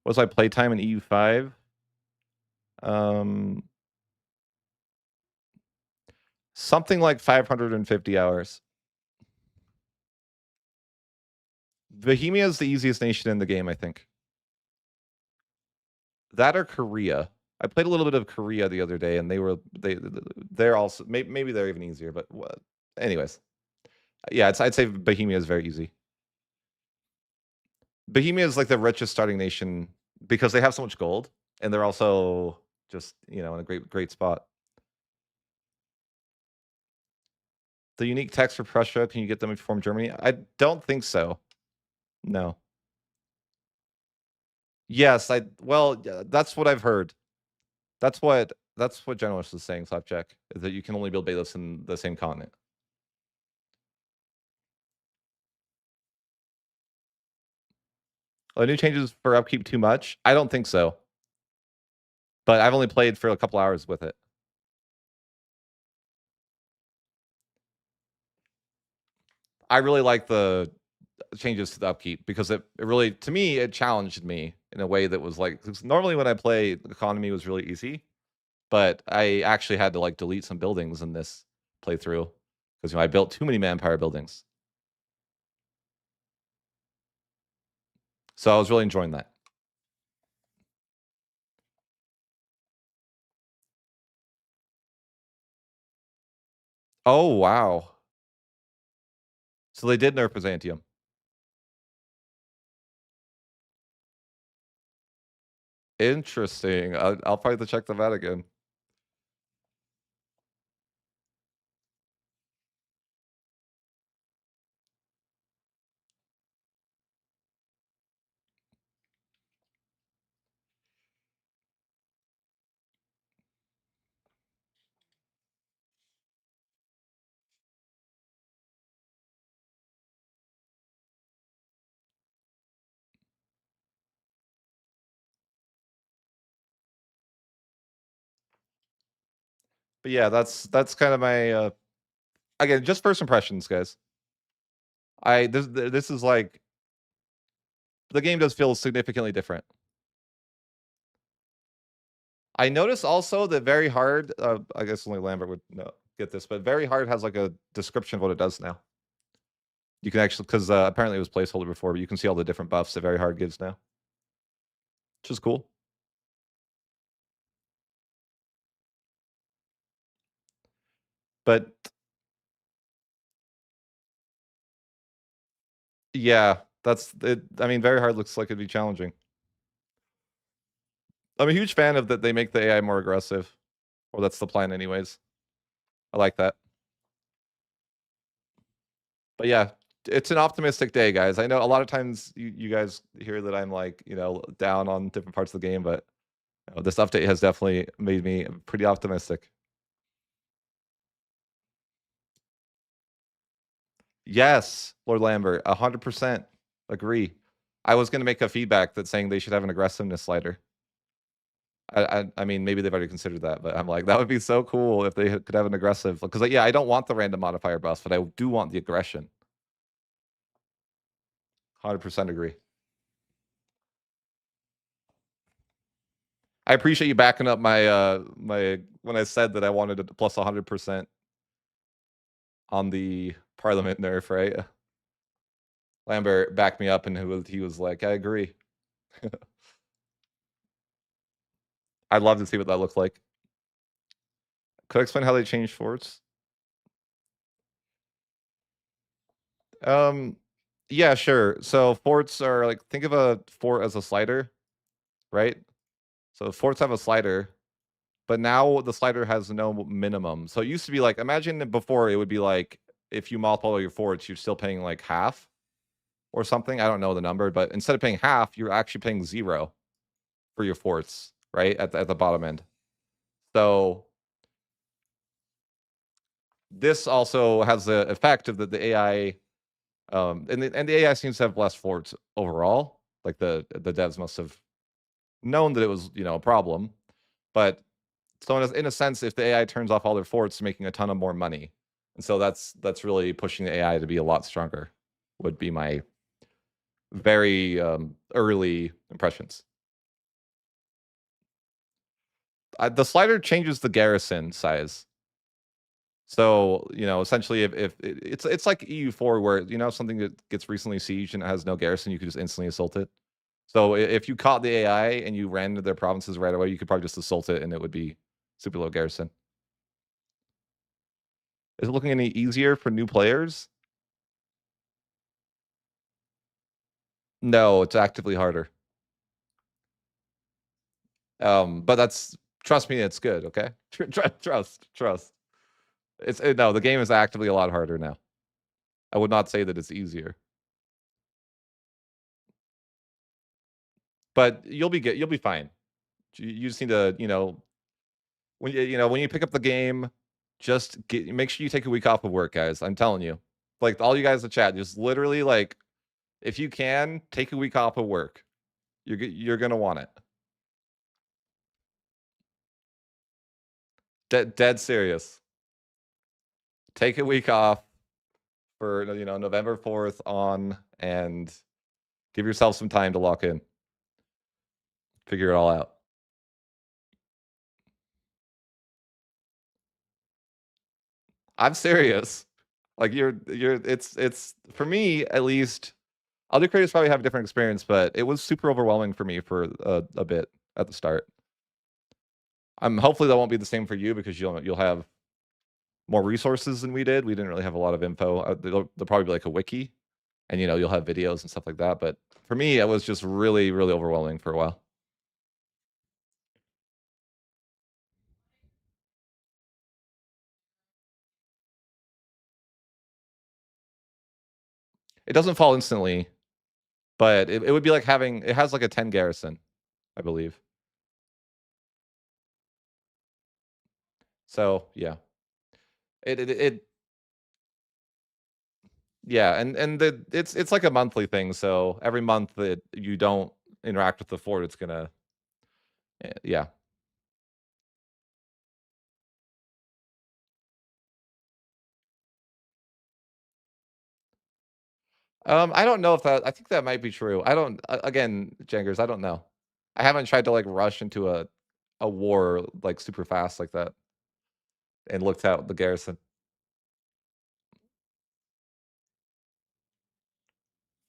What's my playtime in EU5? Something like 550 hours. Bohemia is the easiest nation in the game, I think. That or Korea. I played a little bit of Korea the other day, and they're also maybe they're even easier. But anyways, yeah, I'd say Bohemia is very easy. Bohemia is like the richest starting nation because they have so much gold, and they're also just in a great spot. The unique text for Prussia, can you get them if you form Germany? I don't think so. No. Yes, well, yeah, that's what I've heard. That's what Generalist is saying, Slapjack, is that you can only build bailiffs in the same continent. Are new changes for upkeep too much? I don't think so. But I've only played for a couple hours with it. I really like the changes to the upkeep because it really, to me, it challenged me in a way that was like, 'cause normally when I play, the economy was really easy, but I actually had to like delete some buildings in this playthrough because I built too many manpower buildings. So I was really enjoying that. Oh wow! So they did nerf Byzantium. Interesting. I'll probably have to check them out again. But yeah, that's kind of my again, just first impressions, guys. This is like the game does feel significantly different. I noticed also that Very Hard, I guess only Lambert would know, get this, but Very Hard has like a description of what it does now. You can actually, because apparently it was placeholder before, but you can see all the different buffs that Very Hard gives now, which is cool. But yeah, that's it. I mean, Very Hard looks like it'd be challenging. I'm a huge fan of that they make the AI more aggressive, or that's the plan, anyways. I like that. But yeah, it's an optimistic day, guys. I know a lot of times you guys hear that I'm like, down on different parts of the game, but this update has definitely made me pretty optimistic. Yes, Lord Lambert, 100% agree. I was going to make a feedback that's saying they should have an aggressiveness slider. I mean, maybe they've already considered that, but I'm like, that would be so cool if they could have an aggressive. Because yeah, I don't want the random modifier buffs, but I do want the aggression. 100% agree. I appreciate you backing up my when I said that I wanted it plus 100% on the Parliament nerf, right? Lambert backed me up, and he was like, "I agree." I'd love to see what that looks like. Could I explain how they changed forts? Um, yeah, sure. So forts are like, think of a fort as a slider, right? So forts have a slider, but now the slider has no minimum. So it used to be like, imagine that before it would be like, if you multiply your forts, you're still paying like half or something. I don't know the number, but instead of paying half, you're actually paying 0 for your forts, right? At the bottom end. So this also has the effect of the AI, and the AI seems to have less forts overall. Like the devs must have known that it was, a problem. But so in a sense, if the AI turns off all their forts, making a ton of more money. And so that's really pushing the AI to be a lot stronger, would be my very early impressions. The slider changes the garrison size. So, essentially, if it's like EU4, where something that gets recently sieged and it has no garrison, you could just instantly assault it. So if you caught the AI and you ran into their provinces right away, you could probably just assault it and it would be super low garrison. Is it looking any easier for new players? No, it's actively harder. But trust me, it's good. Okay, trust. No, the game is actively a lot harder now. I would not say that it's easier, but you'll be good. You'll be fine. You just need to, when you pick up the game, just make sure you take a week off of work, guys. I'm telling you, like all you guys in chat, just literally like, if you can, take a week off of work. You're gonna want it. Dead serious. Take a week off for November 4th on, and give yourself some time to lock in. Figure it all out. I'm serious. Like you're it's for me at least. Other creators probably have a different experience, but it was super overwhelming for me for a bit at the start. Hopefully that won't be the same for you because you'll have more resources than we did. We didn't really have a lot of info. There'll probably be like a wiki, and you'll have videos and stuff like that. But for me, it was just really, really overwhelming for a while. It doesn't fall instantly, but it would be like having it has like a 10 garrison, I believe. So yeah, it yeah, and it's like a monthly thing. So every month that you don't interact with the fort, it's gonna yeah. I don't know if that. I think that might be true. I don't. Again, Jangers, I don't know. I haven't tried to like rush into a war like super fast like that and looked out the garrison.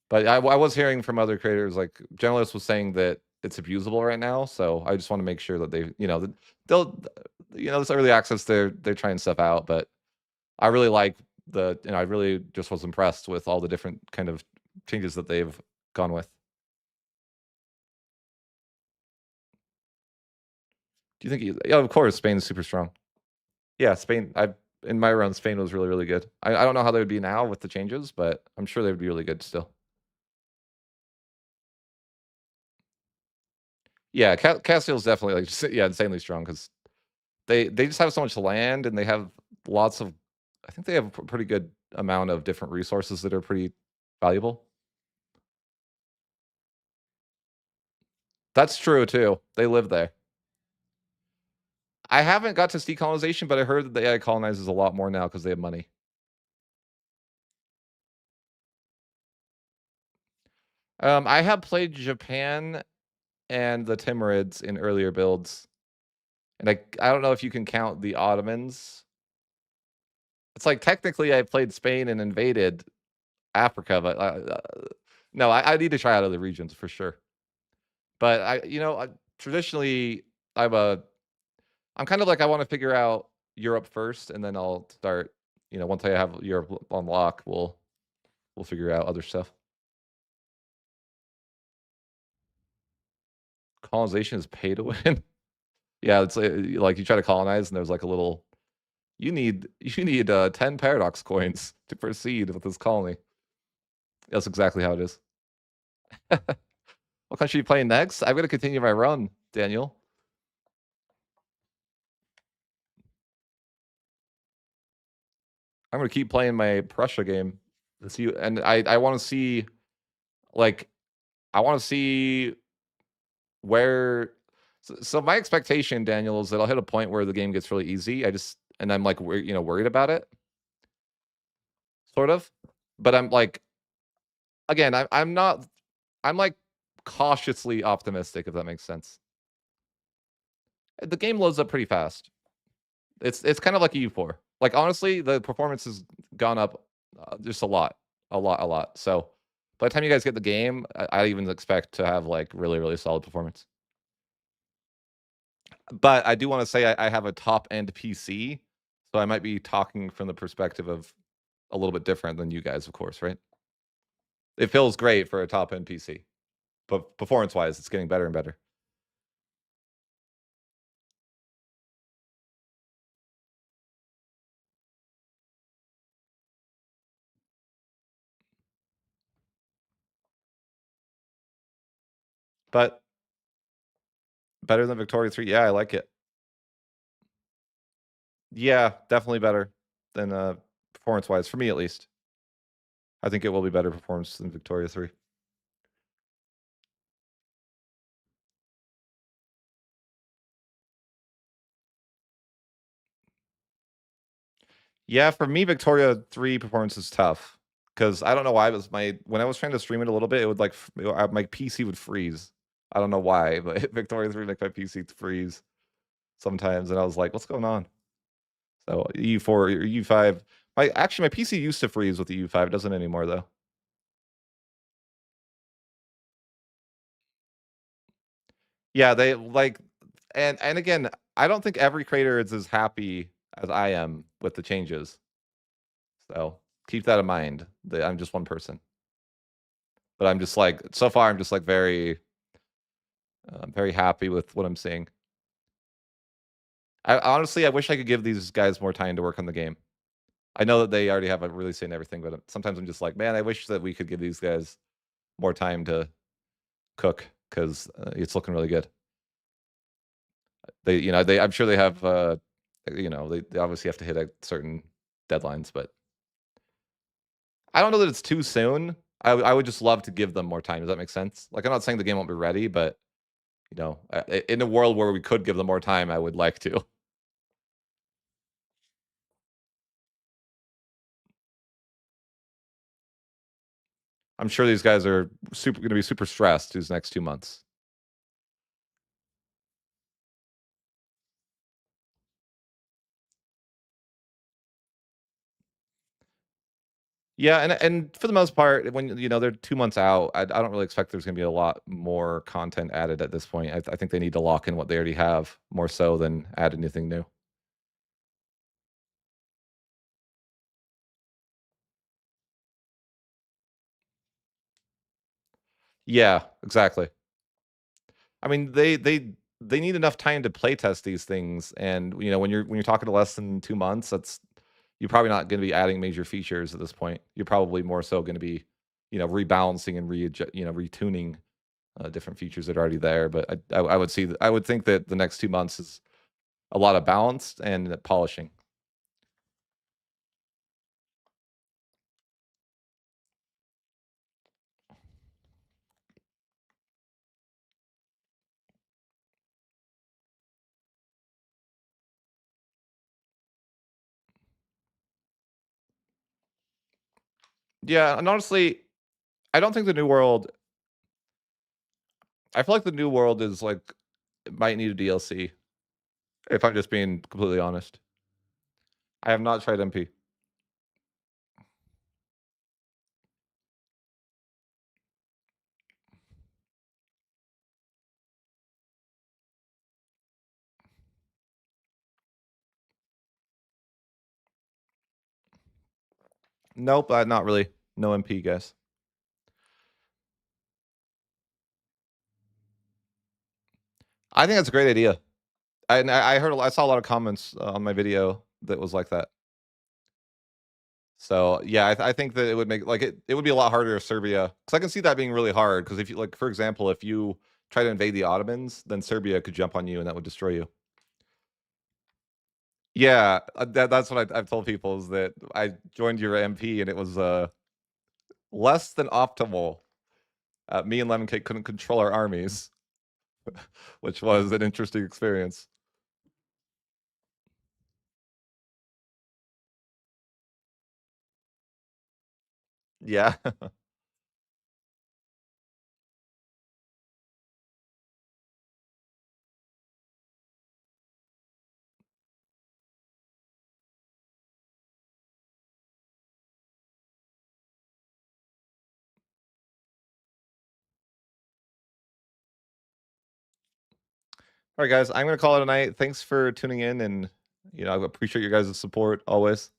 But I was hearing from other creators, like Generalist was saying that it's abusable right now. So I just want to make sure that they'll, this early access, they're trying stuff out. But I really like I really just was impressed with all the different kind of changes that they've gone with. Do you think? Yeah, of course, Spain is super strong. Yeah, Spain. I In my run, Spain was really really good. I don't know how they would be now with the changes, but I'm sure they would be really good still. Yeah, Castile's definitely like yeah, insanely strong because they just have so much land and they have lots of. I think they have a pretty good amount of different resources that are pretty valuable. That's true too. They live there. I haven't got to decolonization, but I heard that the AI colonizes a lot more now because they have money. I have played Japan and the Timurids in earlier builds, and I don't know if you can count the Ottomans. It's like technically I played Spain and invaded Africa, but no, I need to try out other regions for sure. But traditionally I'm a I'm kind of like I want to figure out Europe first, and then I'll start. Once I have Europe on lock, we'll figure out other stuff. Colonization is pay to win. Yeah, it's like you try to colonize, and there's like a little. You need 10 paradox coins to proceed with this colony. That's exactly how it is. What country are you playing next? I'm gonna continue my run, Daniel. I'm gonna keep playing my Prussia game. See, and I want to see like I want to see where. So my expectation, Daniel, is that I'll hit a point where the game gets really easy. And I'm like worried about it, sort of. But I'm like again, I'm not. I'm like cautiously optimistic, if that makes sense. The game loads up pretty fast. It's kind of like EU4. Like honestly, the performance has gone up just a lot, a lot, a lot. So by the time you guys get the game, I even expect to have like really, really solid performance. But I do want to say I have a top end PC, so I might be talking from the perspective of a little bit different than you guys, of course, right? It feels great for a top end PC, but performance wise, it's getting better and better. But better than Victoria 3. Yeah, I like it. Yeah, definitely better than performance wise for me at least. I think it will be better performance than Victoria 3. Yeah, for me, Victoria 3 performance is tough because I don't know why it was when I was trying to stream it a little bit, it would like my PC would freeze. I don't know why, but Victoria 3 make my PC freeze sometimes, and I was like, "What's going on?" So EU4 or EU5. Actually, my PC used to freeze with the EU5. It doesn't anymore though. Yeah, they like, and again, I don't think every creator is as happy as I am with the changes. So keep that in mind. That I'm just one person, but I'm just like so far, I'm just like very happy with what I'm seeing. I honestly, I wish I could give these guys more time to work on the game. I know that they already have a release date and everything, but sometimes I'm just like, man, I wish that we could give these guys more time to cook because it's looking really good. I'm sure they have, they obviously have to hit a certain deadlines, but I don't know that it's too soon. I would just love to give them more time. Does that make sense? Like, I'm not saying the game won't be ready, but in a world where we could give them more time, I would like to. I'm sure these guys are going to be super stressed these next 2 months. Yeah, and for the most part, when they're 2 months out, I don't really expect there's going to be a lot more content added at this point. I think they need to lock in what they already have more so than add anything new. Yeah, exactly. I mean, they need enough time to play test these things, and when you're talking to less than 2 months, you're probably not going to be adding major features at this point. You're probably more so going to be, rebalancing and retuning different features that are already there. But I would think that the next 2 months is a lot of balanced and polishing. Yeah, and honestly, I don't think the new world. I feel like the new world is like it might need a DLC. If I'm just being completely honest, I have not tried MP. Nope, not really. No MP, guys. I think that's a great idea. I saw a lot of comments on my video that was like that. So yeah, I think that it would make like it would be a lot harder if Serbia, because I can see that being really hard. Because if you like, for example, if you try to invade the Ottomans, then Serbia could jump on you and that would destroy you. Yeah, that's what I've told people is that I joined your MP and it was less than optimal. Me and Lemon Cake couldn't control our armies, which was an interesting experience. Yeah. All right, guys, I'm gonna call it a night. Thanks for tuning in, and I appreciate your guys' support always.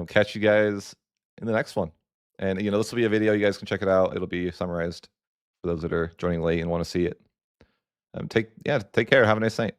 Catch you guys in the next one. And this will be a video. You guys can check it out. It'll be summarized for those that are joining late and want to see it. Take care. Have a nice night.